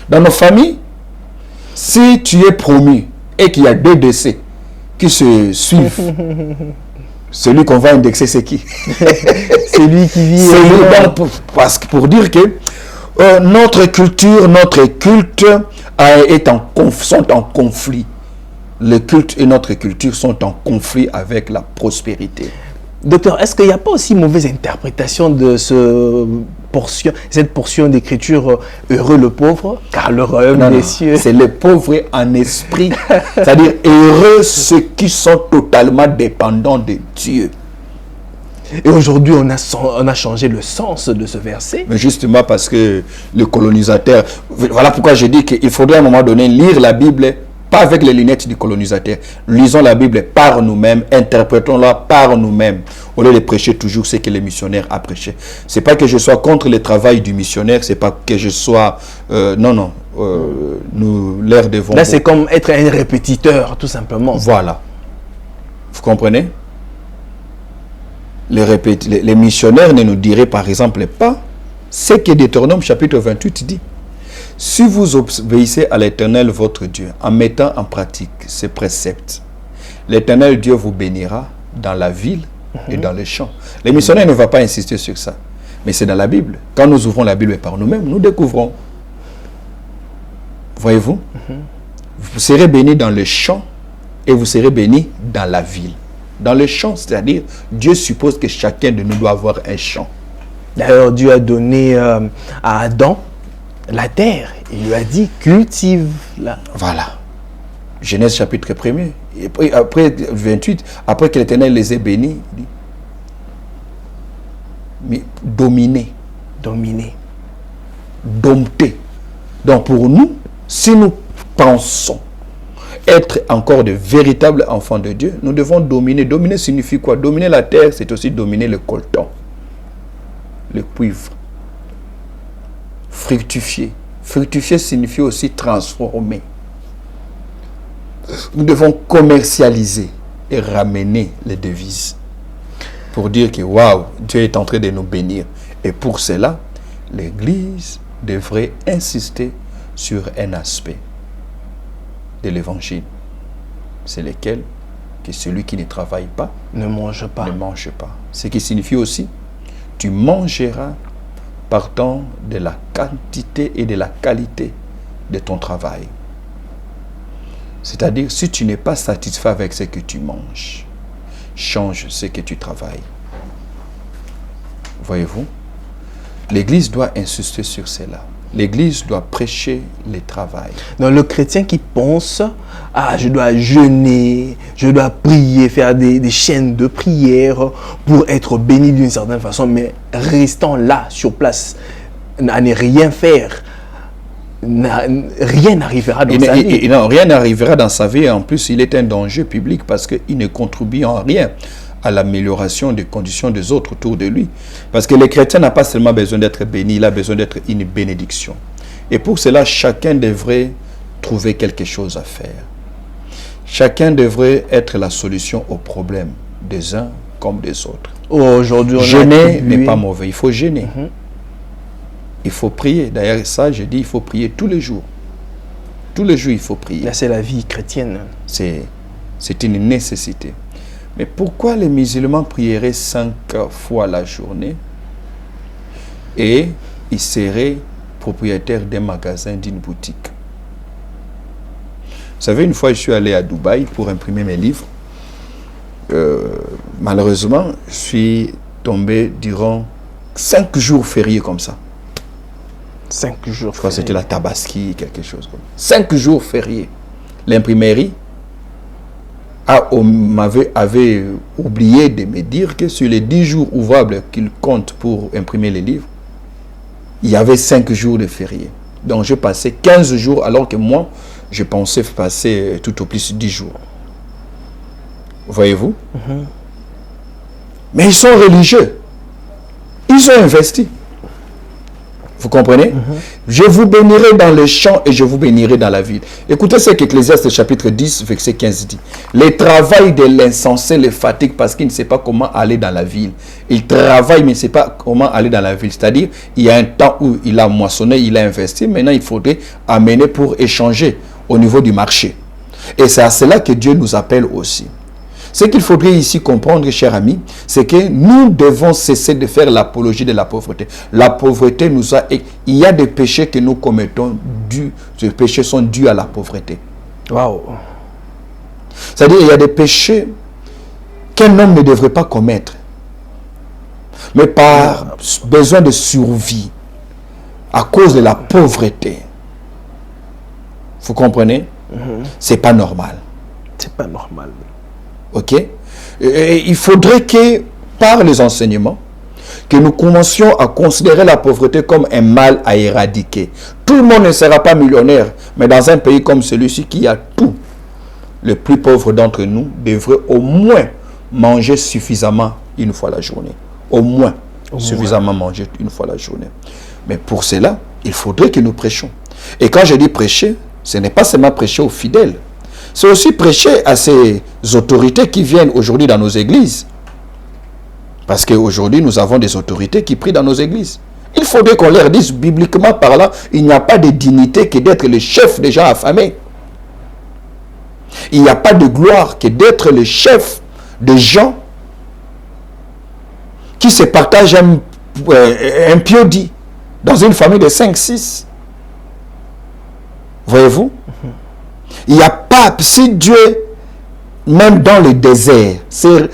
B: dans nos familles, si tu es promu et qu'il y a 2 décès qui se suivent, celui qu'on va indexer, c'est qui?
A: C'est lui qui vit.
B: Parce que pour dire que notre culture, notre culte sont en conflit. Le culte et notre culture sont en conflit avec la prospérité.
A: Docteur, est-ce qu'il n'y a pas aussi mauvaise interprétation de cette portion d'écriture heureux le pauvre, car le royaume des cieux.
B: C'est les pauvres en esprit. C'est-à-dire heureux ceux qui sont totalement dépendants de Dieu.
A: Et aujourd'hui, on a changé le sens de ce verset.
B: Mais justement parce que le colonisateur... Voilà pourquoi je dis qu'il faudrait à un moment donné lire la Bible, pas avec les lunettes du colonisateur. Lisons la Bible par nous-mêmes, interprétons-la par nous-mêmes, au lieu de prêcher toujours ce que les missionnaires ont prêché. C'est pas que je sois contre le travail du missionnaire, c'est pas que je sois... nous leur devons...
A: Là, c'est comme être un répétiteur, tout simplement.
B: Voilà. Vous comprenez? Les missionnaires ne nous diraient par exemple pas ce que Deutéronome chapitre 28 dit. Si vous obéissez à l'Éternel votre Dieu en mettant en pratique ses préceptes, l'Éternel Dieu vous bénira dans la ville et dans les champs. Les missionnaires ne vont pas insister sur ça. Mais c'est dans la Bible. Quand nous ouvrons la Bible par nous-mêmes, nous découvrons. Voyez-vous? Vous serez bénis dans les champs et vous serez bénis dans la ville. Dans le champ, c'est-à-dire, Dieu suppose que chacun de nous doit avoir un champ.
A: D'ailleurs, Dieu a donné à Adam la terre. Il lui a dit, cultive-la.
B: Voilà. Genèse chapitre 1er. Et après 28, après que l'Éternel les ait bénis, il dit, mais dominer.
A: Dominer.
B: Dompter. Donc pour nous, si nous pensons être encore de véritables enfants de Dieu, nous devons dominer. Dominer signifie quoi? Dominer la terre, c'est aussi dominer le coltan, le cuivre. Fructifier. Fructifier signifie aussi transformer. Nous devons commercialiser et ramener les devises pour dire que waouh, Dieu est en train de nous bénir. Et pour cela, l'Église devrait insister sur un aspect de l'évangile, c'est lequel que celui qui ne travaille pas
A: ne mange pas.
B: Ne mange pas. Ce qui signifie aussi, tu mangeras partant de la quantité et de la qualité de ton travail. C'est-à-dire, si tu n'es pas satisfait avec ce que tu manges, change ce que tu travailles. Voyez-vous? L'Église doit insister sur cela. L'Église doit prêcher le travail.
A: Donc le chrétien qui pense, ah, je dois jeûner, je dois prier, faire des chaînes de prière pour être béni d'une certaine façon, mais restant là, sur place, à ne rien faire, rien n'arrivera dans sa vie.
B: Non, rien n'arrivera dans sa vie. En plus, il est un danger public parce qu'il ne contribue en rien à l'amélioration des conditions des autres autour de lui. Parce que le chrétien n'a pas seulement besoin d'être béni, il a besoin d'être une bénédiction. Et pour cela, chacun devrait trouver quelque chose à faire. Chacun devrait être la solution aux problèmes des uns comme des autres.
A: Aujourd'hui,
B: jeûner n'est pas mauvais, il faut jeûner. Il faut prier. D'ailleurs, ça, je dis, il faut prier tous les jours. Tous les jours, il faut prier.
A: Là, c'est la vie chrétienne.
B: C'est une nécessité. Mais pourquoi les musulmans prieraient 5 fois la journée et ils seraient propriétaires d'un magasin, d'une boutique? Vous savez, une fois, je suis allé à Dubaï pour imprimer mes livres. Malheureusement, je suis tombé durant 5 jours fériés comme ça.
A: 5 jours.
B: Je crois que c'était la Tabaski, quelque chose comme ça. 5 jours fériés. L'imprimerie avait oublié de me dire que sur les 10 jours ouvrables qu'il compte pour imprimer les livres, il y avait 5 jours de férié. Donc je passais 15 jours alors que moi, je pensais passer tout au plus 10 jours. Voyez-vous? Mais ils sont religieux. Ils ont investi. Vous comprenez? Je vous bénirai dans les champs et je vous bénirai dans la ville. Écoutez ce qu'Ecclésiaste chapitre 10, verset 15 dit. Le travail de l'insensé le fatigue parce qu'il ne sait pas comment aller dans la ville. Il travaille mais il ne sait pas comment aller dans la ville. C'est-à-dire, il y a un temps où il a moissonné, il a investi. Maintenant, il faudrait amener pour échanger au niveau du marché. Et c'est à cela que Dieu nous appelle aussi. Ce qu'il faudrait ici comprendre, chers amis, c'est que nous devons cesser de faire l'apologie de la pauvreté. La pauvreté nous a... Il y a des péchés que nous commettons, ces péchés sont dus à la pauvreté.
A: Waouh!
B: C'est-à-dire, il y a des péchés qu'un homme ne devrait pas commettre. mais par besoin de survie, à cause de la pauvreté. Vous comprenez? C'est pas normal.
A: C'est pas normal.
B: Ok? Et il faudrait que, par les enseignements, que nous commencions à considérer la pauvreté comme un mal à éradiquer. Tout le monde ne sera pas millionnaire, mais dans un pays comme celui-ci qui a tout, le plus pauvre d'entre nous devrait au moins manger suffisamment une fois la journée. Au moins suffisamment manger une fois la journée. Mais pour cela, il faudrait que nous prêchions. Et quand je dis prêcher, ce n'est pas seulement prêcher aux fidèles. C'est aussi prêcher à ces autorités qui viennent aujourd'hui dans nos églises. Parce qu'aujourd'hui, nous avons des autorités qui prient dans nos églises. Il faudrait qu'on leur dise, bibliquement parlant, il n'y a pas de dignité que d'être le chef des gens affamés. Il n'y a pas de gloire que d'être le chef des gens qui se partagent un piodi dans une famille de 5-6. Voyez-vous? Il n'y a pas, si Dieu, même dans le désert, s'est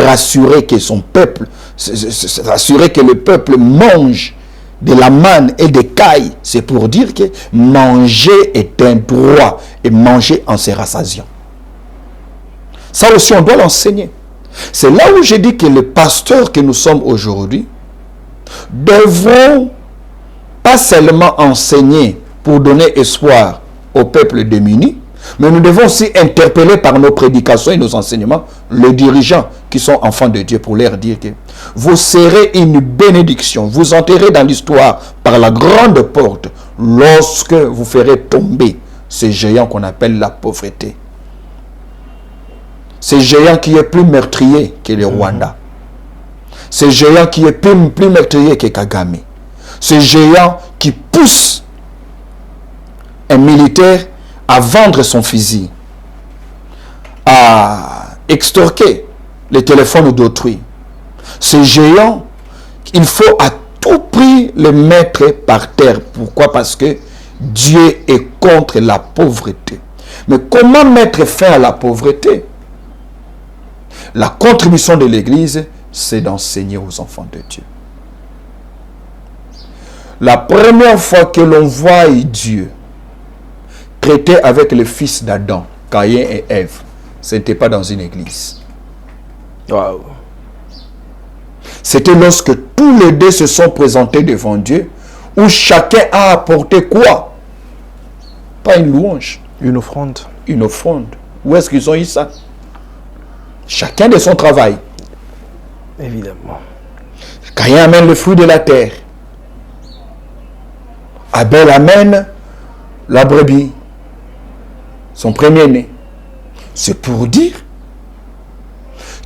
B: rassuré que son peuple, s'est rassuré que le peuple mange de la manne et des cailles, c'est pour dire que manger est un droit et manger en se rassasiant. Ça aussi, on doit l'enseigner. C'est là où je dis que les pasteurs que nous sommes aujourd'hui devront pas seulement enseigner pour donner espoir au peuple démuni, mais nous devons aussi interpeller par nos prédications et nos enseignements les dirigeants qui sont enfants de Dieu pour leur dire que vous serez une bénédiction, vous entrerez dans l'histoire par la grande porte lorsque vous ferez tomber ce géant qu'on appelle la pauvreté. Ce géant qui est plus meurtrier que le Rwanda. Ce géant qui est plus meurtrier que Kagame. Ce géant qui pousse un militaire à vendre son fusil, à extorquer les téléphones d'autrui. Ce géant, il faut à tout prix le mettre par terre. Pourquoi? Parce que Dieu est contre la pauvreté. Mais comment mettre fin à la pauvreté? La contribution de l'Église, c'est d'enseigner aux enfants de Dieu. La première fois que l'on voit Dieu traiter avec le fils d'Adam, Caïn et Ève, ce n'était pas dans une église.
A: Wow.
B: C'était lorsque tous les deux se sont présentés devant Dieu, où chacun a apporté quoi? Pas une louange.
A: Une offrande.
B: Une offrande. Où est-ce qu'ils ont eu ça? Chacun de son travail.
A: Évidemment.
B: Caïn amène le fruit de la terre. Abel amène la brebis, son premier-né. C'est pour dire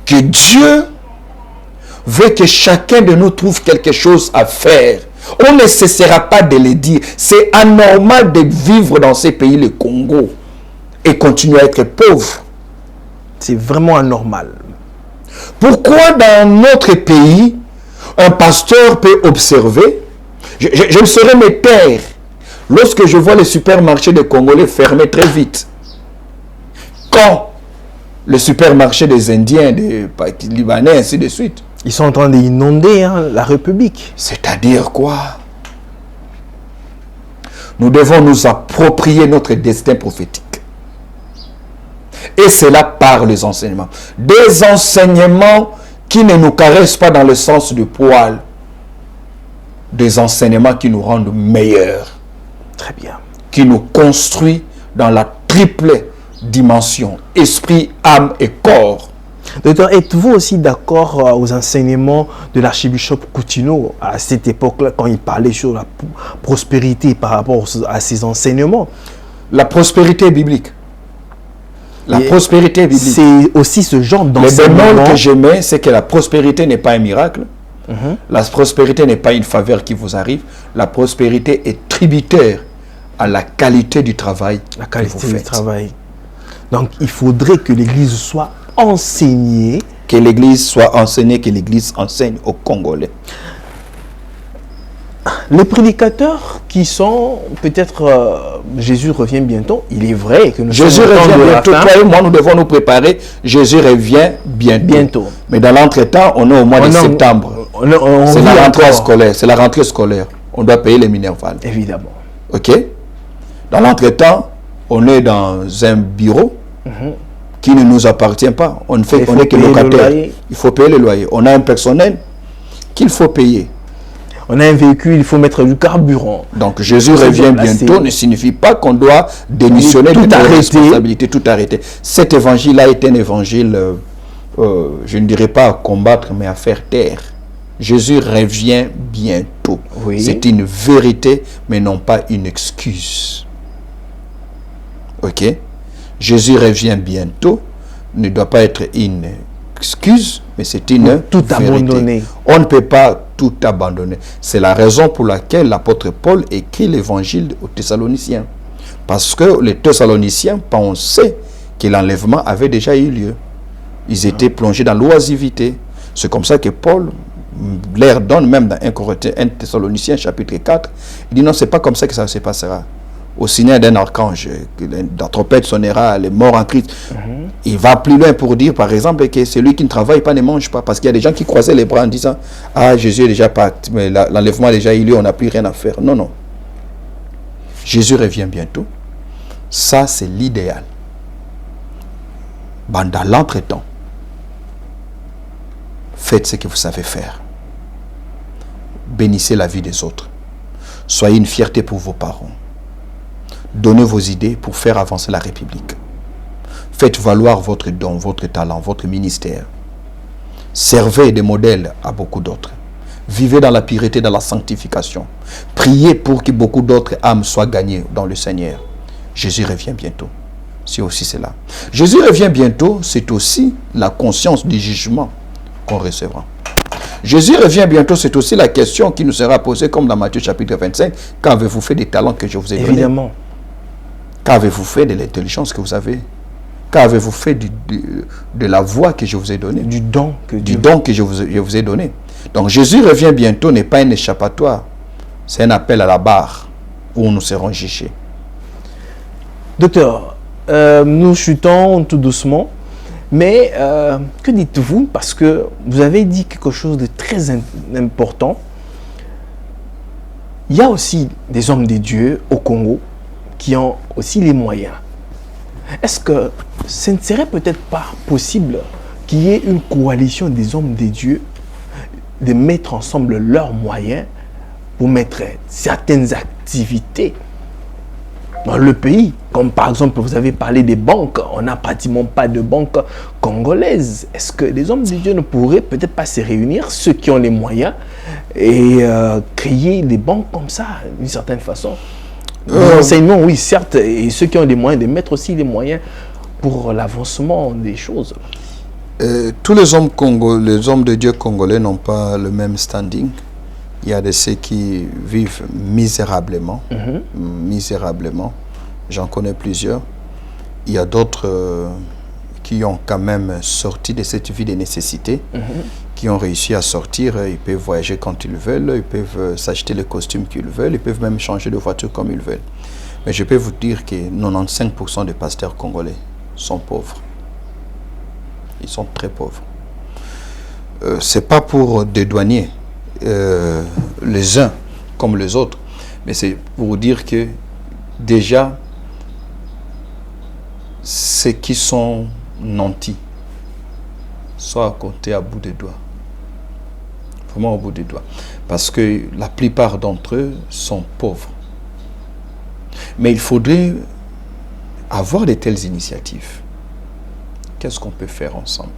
B: que Dieu veut que chacun de nous trouve quelque chose à faire. On ne cessera pas de le dire. C'est anormal de vivre dans ces pays, le Congo, et continuer à être pauvre.
A: C'est vraiment anormal.
B: Pourquoi dans notre pays, un pasteur peut observer? Je ne saurais me taire lorsque je vois les supermarchés des Congolais fermer très vite. Quand le supermarché des Indiens, des Libanais, ainsi de suite.
A: Ils sont en train d'inonder la République.
B: C'est-à-dire quoi? Nous devons nous approprier notre destin prophétique. Et cela par les enseignements. Des enseignements qui ne nous caressent pas dans le sens du poil. Des enseignements qui nous rendent meilleurs.
A: Très bien.
B: Qui nous construisent dans la triple dimension. Esprit, âme et corps.
A: Docteur, êtes-vous aussi d'accord aux enseignements de l'archibishop Coutinho à cette époque-là, quand il parlait sur la prospérité par rapport à ses enseignements?
B: La prospérité biblique. La prospérité biblique.
A: C'est aussi ce genre d'enseignement.
B: Le bémol que je mets, c'est que la prospérité n'est pas un miracle. La prospérité n'est pas une faveur qui vous arrive. La prospérité est tributaire à la qualité du travail.
A: La qualité du travail. Donc, il faudrait que l'Église soit enseignée.
B: Que l'Église soit enseignée, que l'Église enseigne aux Congolais.
A: Les prédicateurs qui sont, peut-être, Jésus revient bientôt, il est vrai que nous
B: Jésus revient bientôt, toi et moi nous devons nous préparer, Jésus revient bientôt. Mais dans l'entretemps, on est au mois de septembre. C'est
A: vit
B: la rentrée
A: encore.
B: scolaire. C'est la rentrée scolaire. On doit payer les minervales.
A: Évidemment.
B: OK? Dans l'entretemps, on est dans un bureau qui ne nous appartient pas. On ne fait
A: Il
B: qu'on
A: faut
B: est que
A: payer le
B: locataire.
A: loyer.
B: Il faut payer le loyer. On a un personnel qu'il faut payer.
A: On a un véhicule, il faut mettre du carburant.
B: Donc Jésus
A: Se
B: revient
A: déplacer.
B: bientôt ne signifie pas qu'on doit démissionner
A: Tout
B: de nos
A: arrêter.
B: responsabilités, tout arrêter. Cet évangile-là est un évangile, je ne dirais pas à combattre, mais à faire taire. Jésus revient bientôt.
A: Oui.
B: C'est une vérité, mais non pas une excuse. Ok? Jésus revient bientôt, ne doit pas être une excuse, mais c'est une
A: Tout
B: vérité.
A: abandonner.
B: On ne peut pas tout abandonner. C'est la raison pour laquelle l'apôtre Paul écrit l'évangile aux Thessaloniciens. Parce que les Thessaloniciens pensaient que l'enlèvement avait déjà eu lieu. Ils étaient plongés dans l'oisivité. C'est comme ça que Paul leur donne même dans 1 Thessaloniciens chapitre 4. Il dit non, c'est pas comme ça que ça se passera. Au signal d'un archange, la trompette sonnera, les morts en Christ. Il va plus loin pour dire, par exemple, que celui qui ne travaille pas ne mange pas. Parce qu'il y a des gens qui croisaient les bras en disant « Ah, Jésus est déjà parti, mais l'enlèvement a déjà eu lieu, on n'a plus rien à faire. » Non, non. Jésus revient bientôt. Ça, c'est l'idéal. Dans l'entretemps, faites ce que vous savez faire. Bénissez la vie des autres. Soyez une fierté pour vos parents. Donnez vos idées pour faire avancer la République. Faites valoir votre don, votre talent, votre ministère. Servez des modèles à beaucoup d'autres. Vivez dans la pureté, dans la sanctification. Priez pour que beaucoup d'autres âmes soient gagnées dans le Seigneur. Jésus revient bientôt. C'est aussi cela. Jésus revient bientôt, c'est aussi la conscience du jugement qu'on recevra. Jésus revient bientôt, c'est aussi la question qui nous sera posée comme dans Matthieu chapitre 25. Qu'avez-vous fait des talents que je vous ai donnés?
A: Évidemment.
B: Qu'avez-vous fait de l'intelligence que vous avez? Qu'avez-vous fait de la voix que je vous ai donnée?
A: Du don que
B: Du
A: Dieu...
B: don que je vous ai donné. Donc Jésus revient bientôt n'est pas un échappatoire. C'est un appel à la barre où nous serons jugés.
A: Docteur, nous chutons tout doucement, mais que dites-vous? Parce que vous avez dit quelque chose de très important. Il y a aussi des hommes de Dieu au Congo qui ont aussi les moyens. Est-ce que ce ne serait peut-être pas possible qu'il y ait une coalition des hommes de Dieu, de mettre ensemble leurs moyens pour mettre certaines activités dans le pays? Comme par exemple, vous avez parlé des banques. On n'a pratiquement pas de banques congolaises. Est-ce que les hommes de Dieu ne pourraient peut-être pas se réunir, ceux qui ont les moyens, et créer des banques comme ça, d'une certaine façon? L'enseignement, oui, certes, et ceux qui ont les moyens, de mettre aussi les moyens pour l'avancement des choses.
B: Tous les hommes de Dieu congolais n'ont pas le même standing. Il y a de ceux qui vivent misérablement. Misérablement. J'en connais plusieurs. Il y a d'autres qui ont quand même sorti de cette vie de nécessité, qui ont réussi à sortir. Ils peuvent voyager quand ils veulent, ils peuvent s'acheter les costumes qu'ils veulent, ils peuvent même changer de voiture comme ils veulent. Mais je peux vous dire que 95% des pasteurs congolais sont pauvres. Ils sont très pauvres. C'est pas pour dédouaner les uns comme les autres, mais c'est pour vous dire que déjà ceux qui sont nantis sont à compter à bout des doigts, vraiment au bout des doigts, parce que la plupart d'entre eux sont pauvres. Mais il faudrait avoir de telles initiatives. Qu'est-ce qu'on peut faire ensemble?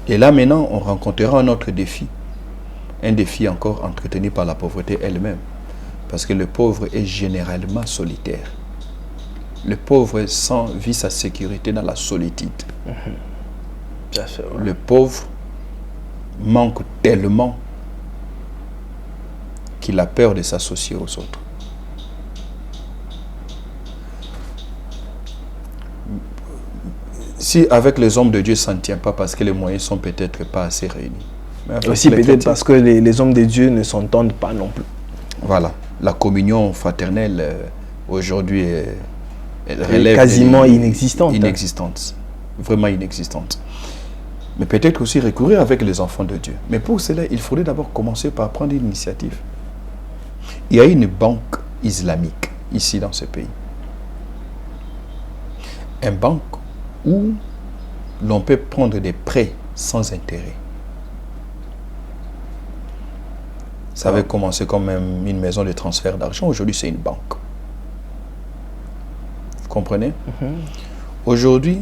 B: Et là maintenant on rencontrera un autre défi. Un défi encore entretenu par la pauvreté elle-même. Parce que le pauvre est généralement solitaire. Le pauvre vit sa sécurité dans la solitude. Le pauvre manque tellement qu'il a peur de s'associer aux autres. Si avec les hommes de Dieu ça ne tient pas parce que les moyens sont peut-être pas assez réunis.
A: Aussi peut-être parce que les hommes de Dieu ne s'entendent pas non plus.
B: Voilà. La communion fraternelle aujourd'hui elle relève
A: quasiment inexistante.
B: Inexistante. Vraiment inexistante. Mais peut-être aussi recourir avec les enfants de Dieu. Mais pour cela, il faudrait d'abord commencer par prendre une initiative. Il y a une banque islamique ici dans ce pays. Une banque où l'on peut prendre des prêts sans intérêt. Ça avait commencé comme une maison de transfert d'argent. Aujourd'hui, c'est une banque. Vous comprenez? Aujourd'hui,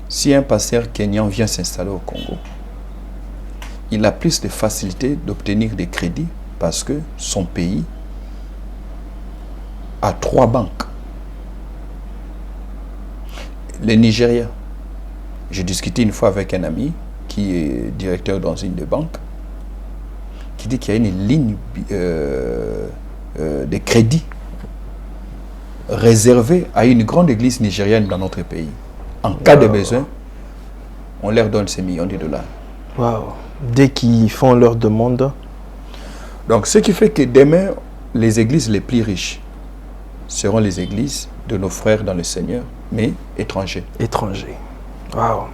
B: si un pasteur kenyan vient s'installer au Congo, il a plus de facilité d'obtenir des crédits parce que son pays a 3 banques. Le Nigeria, j'ai discuté une fois avec un ami qui est directeur dans une des banques, qui dit qu'il y a une ligne de crédit réservée à une grande église nigérienne dans notre pays. En cas de besoin, on leur donne ces millions de dollars.
A: Wow. Dès qu'ils font leur demande.
B: Donc, ce qui fait que demain, les églises les plus riches seront les églises de nos frères dans le Seigneur, mais étrangers.
A: Étrangers. Wow.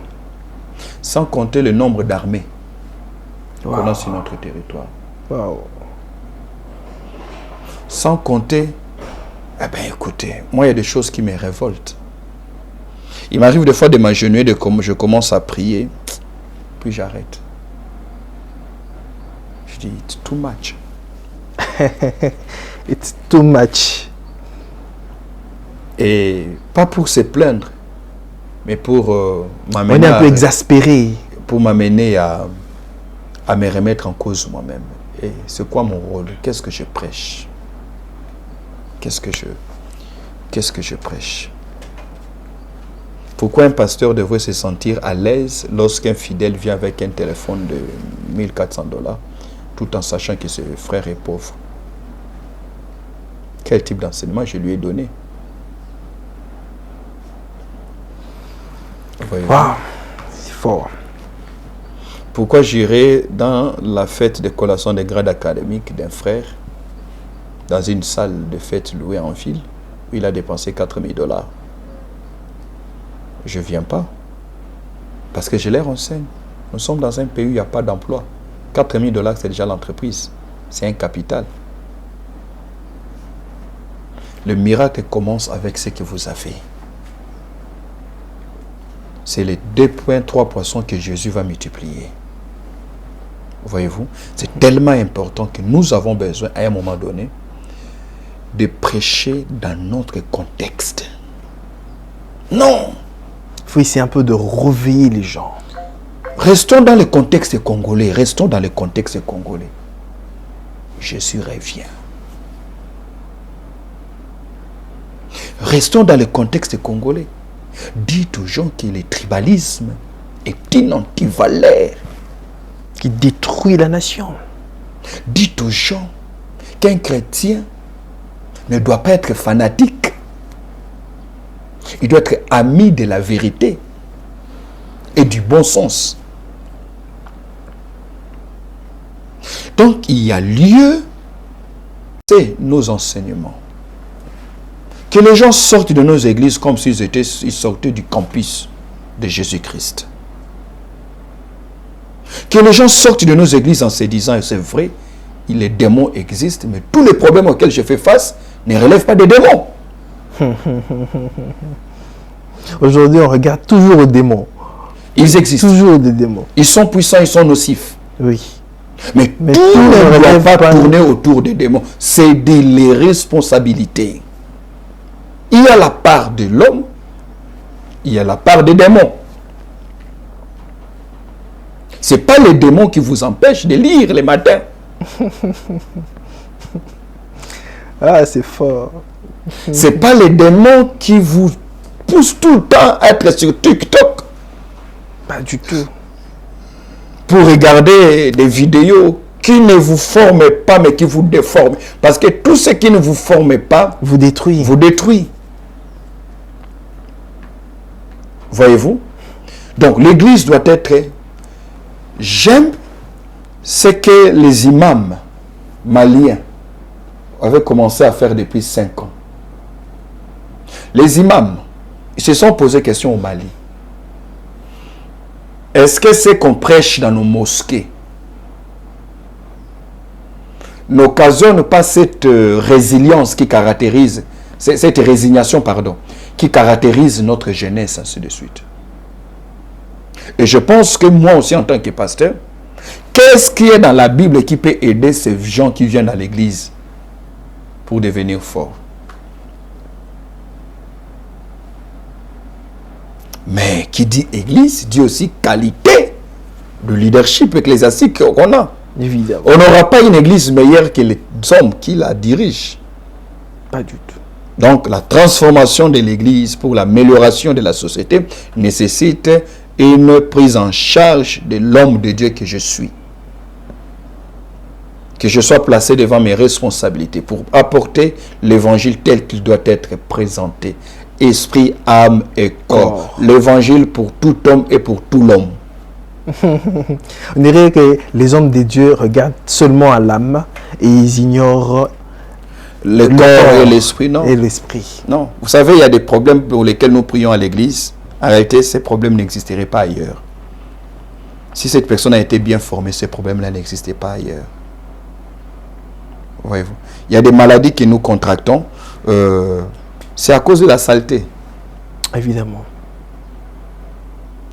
B: Sans compter le nombre d'armées
A: Wow.
B: qu'on a sur notre territoire.
A: Wow.
B: Sans compter, eh bien écoutez, moi il y a des choses qui me révoltent. Il m'arrive des fois de m'agenouiller, je commence à prier, puis j'arrête. Je dis, it's too much.
A: It's too much.
B: Et pas pour se plaindre, mais pour
A: On
B: m'amener
A: est un peu exaspéré.
B: pour m'amener à me remettre en cause moi-même. Et c'est quoi mon rôle? Qu'est-ce que je prêche? Qu'est-ce que je prêche? Pourquoi un pasteur devrait se sentir à l'aise lorsqu'un fidèle vient avec un téléphone de 1400 $, tout en sachant que ce frère est pauvre? Quel type d'enseignement je lui ai donné?
A: Wow. C'est fort.
B: Pourquoi j'irai dans la fête de collation des grades académiques d'un frère, dans une salle de fête louée en ville, où il a dépensé 4000 $? Je ne viens pas. Parce que je les renseigne. Nous sommes dans un pays où il n'y a pas d'emploi. 4000 $, c'est déjà l'entreprise. C'est un capital. Le miracle commence avec ce que vous avez. C'est les 2,3 poissons que Jésus va multiplier. Voyez-vous, c'est tellement important que nous avons besoin, à un moment donné, de prêcher dans notre contexte. Non!
A: Il faut essayer un peu de réveiller les gens.
B: Restons dans le contexte congolais. Restons dans le contexte congolais. Jésus revient. Restons dans le contexte congolais. Dites aux gens que le tribalisme est une antivaleur
A: Qui détruit la nation.
B: Dites aux gens qu'un chrétien ne doit pas être fanatique. Il doit être ami de la vérité et du bon sens. Donc, il y a lieu, c'est nos enseignements. Que les gens sortent de nos églises comme s'ils sortaient du campus de Jésus-Christ. Que les gens sortent de nos églises en se disant, et c'est vrai, les démons existent, mais tous les problèmes auxquels je fais face ne relèvent pas des démons.
A: Aujourd'hui, on regarde toujours aux démons.
B: Ils existent.
A: Toujours des démons.
B: Ils sont puissants, ils sont nocifs.
A: Oui.
B: Mais tout ne doit pas tourner autour des démons. C'est des responsabilités. Il y a la part de l'homme, il y a la part des démons. Ce n'est pas les démons qui vous empêchent de lire les matins.
A: Ah, c'est fort.
B: Ce n'est pas les démons qui vous poussent tout le temps à être sur TikTok.
A: Pas du tout.
B: Pour regarder des vidéos qui ne vous forment pas, mais qui vous déforment. Parce que tout ce qui ne vous forme pas,
A: Vous détruit.
B: vous détruit. Voyez-vous? Donc, l'église doit être... J'aime ce que les imams maliens avaient commencé à faire depuis 5 ans. Les imams, ils se sont posés question au Mali. Est-ce que c'est qu'on prêche dans nos mosquées n'occasionne pas cette résilience qui caractérise, cette résignation, pardon, qui caractérise notre jeunesse, ainsi de suite. Et je pense que moi aussi, en tant que pasteur, qu'est-ce qui est dans la Bible qui peut aider ces gens qui viennent à l'église pour devenir forts? Mais qui dit église, dit aussi qualité de leadership ecclésiastique qu'on a.
A: Évidemment.
B: On n'aura pas une église meilleure que les hommes qui la dirigent.
A: Pas du tout.
B: Donc la transformation de l'église pour l'amélioration de la société nécessite une prise en charge de l'homme de Dieu que je suis. Que je sois placé devant mes responsabilités pour apporter l'évangile tel qu'il doit être présenté. Esprit, âme et corps. L'évangile pour tout homme et pour tout l'homme.
A: On dirait que les hommes de Dieu regardent seulement à l'âme et ils ignorent
B: le corps et l'esprit, non.
A: Et l'esprit.
B: Non. Vous savez, il y a des problèmes pour lesquels nous prions à l'église. En réalité, ces problèmes n'existeraient pas ailleurs. Si cette personne a été bien formée, ces problèmes-là n'existaient pas ailleurs. Voyez-vous. Il y a des maladies que nous contractons. C'est à cause de la saleté.
A: Évidemment.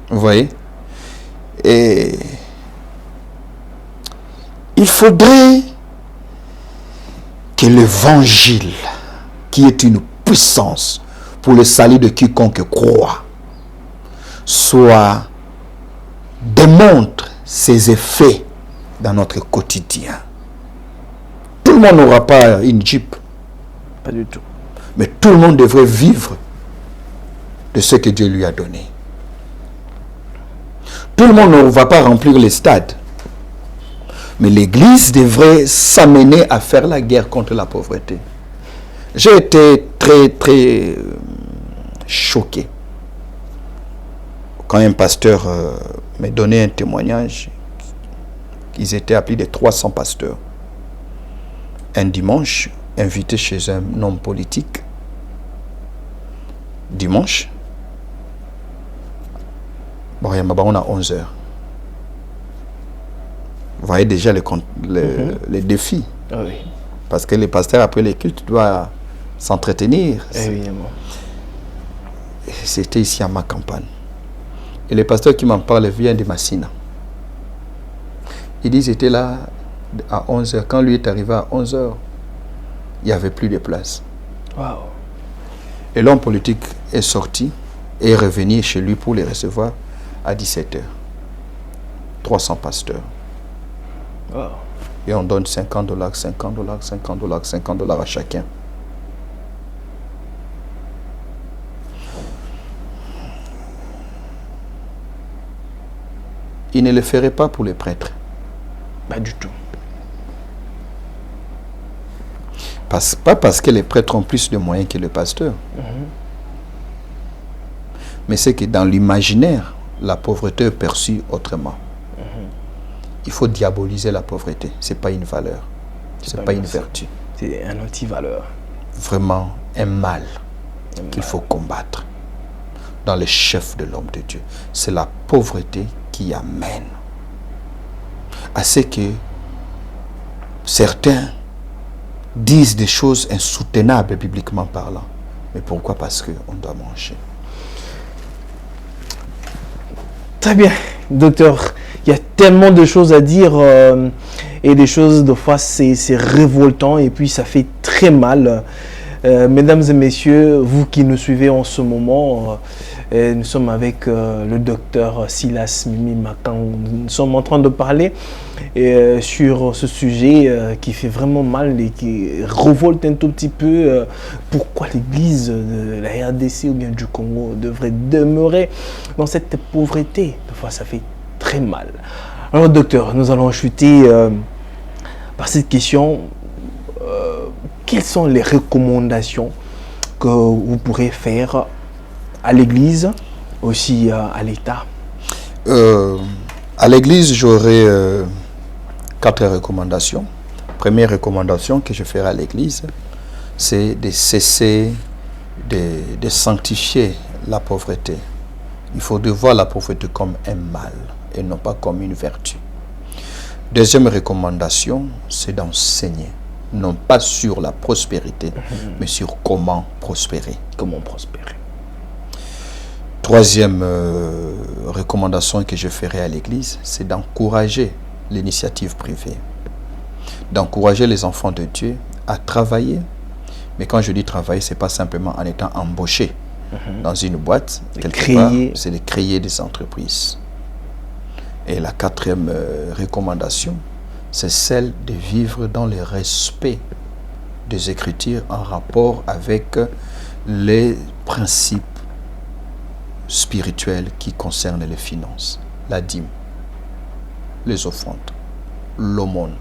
B: Vous voyez? Et il faudrait que l'évangile, qui est une puissance pour le salut de quiconque croit, démontre ses effets dans notre quotidien. Tout le monde n'aura pas une Jeep.
A: Pas du tout.
B: Mais tout le monde devrait vivre de ce que Dieu lui a donné. Tout le monde ne va pas remplir les stades. Mais l'Église devrait s'amener à faire la guerre contre la pauvreté. J'ai été très choqué quand un pasteur m'a donné un témoignage. Ils étaient à plus de 300 pasteurs. Un dimanche, invité chez un homme politique. Dimanche, on a 11h. Vous voyez déjà les défis.
A: Oui.
B: Parce que les pasteurs, après les cultes, doivent s'entretenir.
A: Évidemment.
B: C'était ici à ma campagne. Et le pasteur qui m'en parle vient de Massina. Il dit c'était là à 11h. Quand lui est arrivé à 11h, il n'y avait plus de place.
A: Wow.
B: Et l'homme politique est sorti et est revenu chez lui pour les recevoir à 17h. 300 pasteurs.
A: Wow.
B: Et on donne $50, $50, $50, $50 à chacun. Il ne le ferait pas pour les prêtres.
A: Pas du tout.
B: Pas parce que les prêtres ont plus de moyens que le pasteur. Mais c'est que dans l'imaginaire, la pauvreté est perçue autrement. Il faut diaboliser la pauvreté. Ce n'est pas une valeur. Ce n'est pas une vertu.
A: C'est un anti-valeur.
B: Vraiment un mal qu'il faut combattre dans les chefs de l'homme de Dieu. C'est la pauvreté qui amène à ce que certains disent des choses insoutenables bibliquement parlant. Mais pourquoi? Parce qu'on doit manger.
A: Très bien, docteur. Il y a tellement de choses à dire et des choses, de fois, c'est révoltant et puis ça fait très mal. Mesdames et messieurs, vous qui nous suivez en ce moment, nous sommes avec le docteur Silas Mimi Makan. Nous sommes en train de parler sur ce sujet qui fait vraiment mal et qui révolte un tout petit peu. Pourquoi l'Église de la RDC ou bien du Congo devrait demeurer dans cette pauvreté? Des fois, ça fait très mal. Alors, docteur, nous allons chuter par cette question. Quelles sont les recommandations que vous pourrez faire à l'Église, aussi à l'État?
B: À l'Église, j'aurai 4 recommandations. Première recommandation que je ferai à l'Église, c'est de cesser de sanctifier la pauvreté Il faut voir la pauvreté comme un mal et non pas comme une vertu. Deuxième recommandation, c'est d'enseigner, non pas sur la prospérité, mais sur comment prospérer.
A: Comment prospérer.
B: Troisième recommandation que je ferai à l'Église, c'est d'encourager l'initiative privée, d'encourager les enfants de Dieu à travailler. Mais quand je dis travailler, ce n'est pas simplement en étant embauché dans une boîte, quelque part, c'est de créer des entreprises. Et la quatrième recommandation, c'est celle de vivre dans le respect des Écritures en rapport avec les principes spirituels qui concernent les finances, la dîme, les offrandes, l'aumône,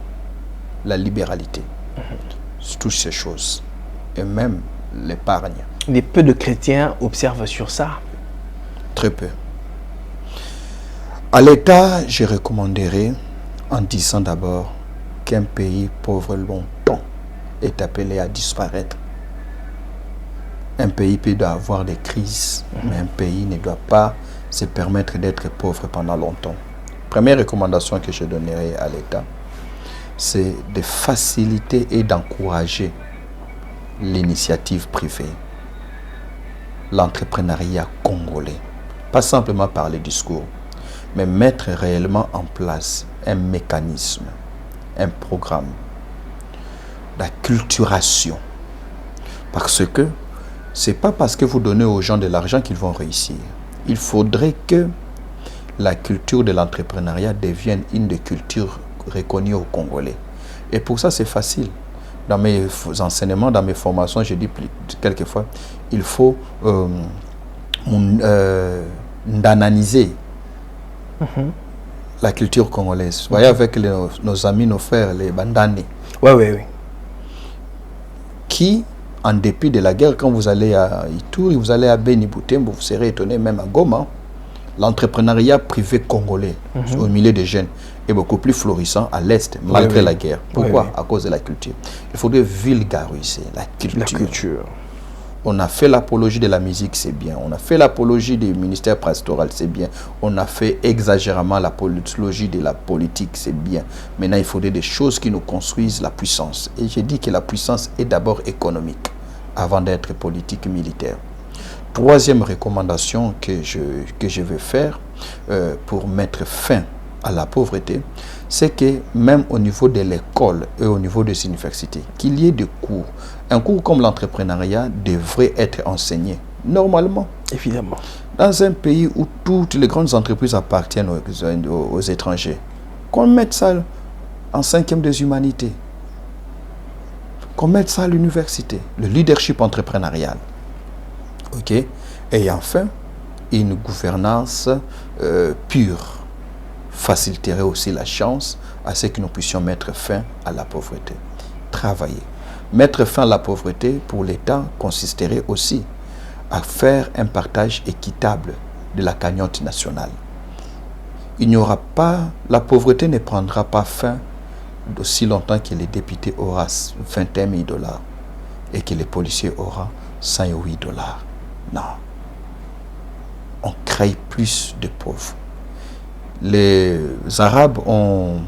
B: la libéralité, toutes ces choses, et même l'épargne.
A: Les peu de chrétiens observent sur ça.
B: Très peu. À l'État, je recommanderais en disant d'abord qu'un pays pauvre longtemps est appelé à disparaître. Un pays peut avoir des crises, mais un pays ne doit pas se permettre d'être pauvre pendant longtemps. Première recommandation que je donnerai à l'État, c'est de faciliter et d'encourager l'initiative privée, l'entrepreneuriat congolais. Pas simplement par les discours, mais mettre réellement en place un mécanisme, un programme d'acculturation. Parce que ce n'est pas parce que vous donnez aux gens de l'argent qu'ils vont réussir. Il faudrait que la culture de l'entrepreneuriat devienne une des cultures reconnues aux Congolais. Et pour ça, c'est facile. Dans mes enseignements, dans mes formations, je dis quelquefois, il faut dananiser la culture congolaise. Vous voyez, avec nos amis, nos frères, les Bandani.
A: Oui.
B: Qui, en dépit de la guerre, quand vous allez à Ituri, vous allez à Beni Butembo, vous serez étonné, même à Goma, l'entrepreneuriat privé congolais, au milieu des jeunes, est beaucoup plus florissant à l'Est, malgré la guerre. Pourquoi? À cause de la culture. Il faudrait vulgariser la culture. On a fait l'apologie de la musique, c'est bien. On a fait l'apologie du ministère pastoral, c'est bien. On a fait exagérément l'apologie de la politique, c'est bien. Maintenant, il faudrait des choses qui nous construisent la puissance. Et j'ai dit que la puissance est d'abord économique, avant d'être politique militaire. Troisième recommandation que je vais faire pour mettre fin à la pauvreté, c'est que même au niveau de l'école et au niveau des universités, qu'il y ait des cours. Un cours comme l'entrepreneuriat devrait être enseigné normalement.
A: Évidemment.
B: Dans un pays où toutes les grandes entreprises appartiennent aux étrangers, qu'on mette ça en 5e des humanités, qu'on mette ça à l'université, le leadership entrepreneurial. OK? Et enfin, une gouvernance pure faciliterait aussi la chance à ce que nous puissions mettre fin à la pauvreté. Travailler. Mettre fin à la pauvreté pour l'État consisterait aussi à faire un partage équitable de la cagnotte nationale. Il n'y aura pas, la pauvreté ne prendra pas fin aussi longtemps que les députés auront 21 000 $ et que les policiers auront 108 $. Non. On crée plus de pauvres. Les Arabes ont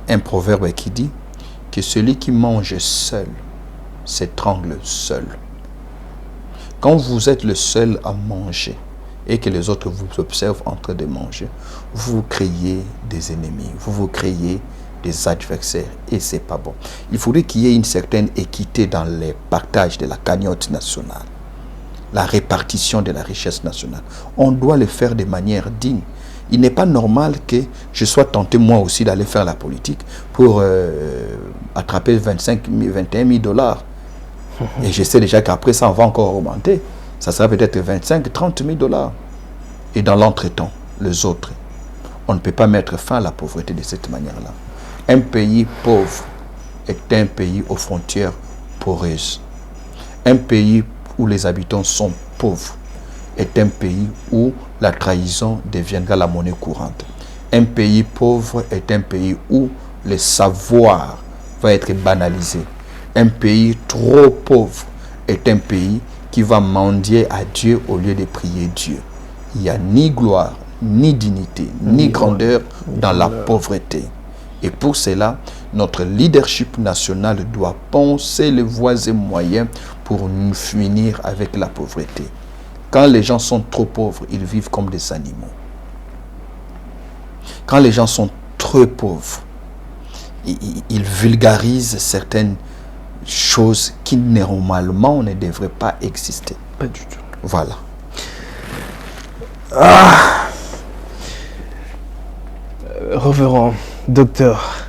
B: un proverbe qui dit que celui qui mange seul s'étrangle seul. Quand vous êtes le seul à manger et que les autres vous observent en train de manger, vous créez des ennemis, vous créez des adversaires et c'est pas bon. Il faudrait qu'il y ait une certaine équité dans le partage de la cagnotte nationale, la répartition de la richesse nationale. On doit le faire de manière digne. Il n'est pas normal que je sois tenté moi aussi d'aller faire la politique pour attraper 21 000 $. Et je sais déjà qu'après ça, on va encore augmenter. Ça sera peut-être 25 30 000 $. Et dans l'entretemps, les autres, on ne peut pas mettre fin à la pauvreté de cette manière-là. Un pays pauvre est un pays aux frontières poreuses. Un pays où les habitants sont pauvres est un pays où la trahison deviendra la monnaie courante. Un pays pauvre est un pays où le savoir va être banalisé. Un pays trop pauvre est un pays qui va mendier à Dieu au lieu de prier Dieu. il n'y a ni gloire, ni dignité, ni grandeur dans la pauvreté. Et pour cela, notre leadership national doit penser les voies et moyens pour nous finir avec la pauvreté. Quand les gens sont trop pauvres, ils vivent comme des animaux. Quand les gens sont trop pauvres, ils vulgarisent certaines choses qui normalement ne devraient pas exister.
A: Pas du tout.
B: Voilà.
A: Révérend docteur,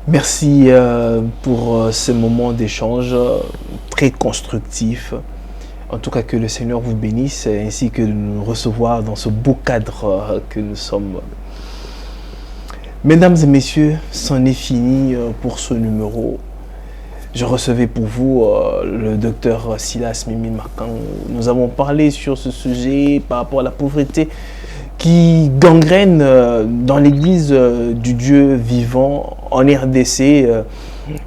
A: merci pour ce moment d'échange très constructif. En tout cas, que le Seigneur vous bénisse ainsi que de nous recevoir dans ce beau cadre que nous sommes. Mesdames et messieurs, c'en est fini pour ce numéro. Je recevais pour vous le docteur Silas Mimi Marcan. Nous avons parlé sur ce sujet par rapport à la pauvreté qui gangrène dans l'église du Dieu vivant en RDC.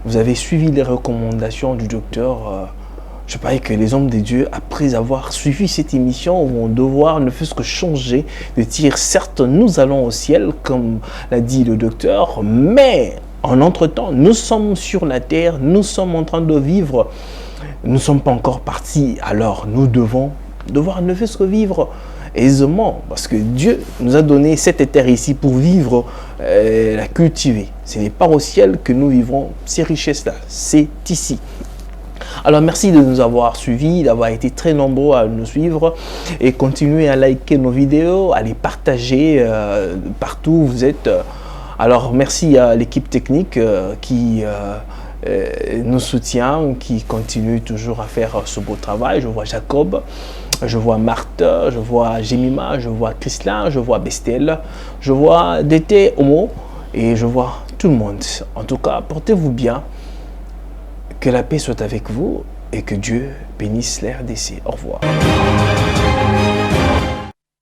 A: Vous avez suivi les recommandations du docteur. Je parie que les hommes de Dieu, après avoir suivi cette émission, vont devoir ne fût-ce que changer de tir. Certes, nous allons au ciel, comme l'a dit le docteur, mais en entre-temps, nous sommes sur la terre, nous sommes en train de vivre. Nous ne sommes pas encore partis, alors nous devons devoir ne fût-ce que vivre aisément, parce que Dieu nous a donné cette terre ici pour vivre, la cultiver. Ce n'est pas au ciel que nous vivrons ces richesses-là, c'est ici. Alors merci de nous avoir suivis, d'avoir été très nombreux à nous suivre et continuez à liker nos vidéos, à les partager partout où vous êtes. Alors merci à l'équipe technique qui nous soutient, qui continue toujours à faire ce beau travail. Je vois Jacob, je vois Marthe, je vois Jemima, je vois Christlin, je vois Bestel, je vois DT Homo et je vois tout le monde. En tout cas, portez-vous bien. Que la paix soit avec vous et que Dieu bénisse l'RDC. Au revoir.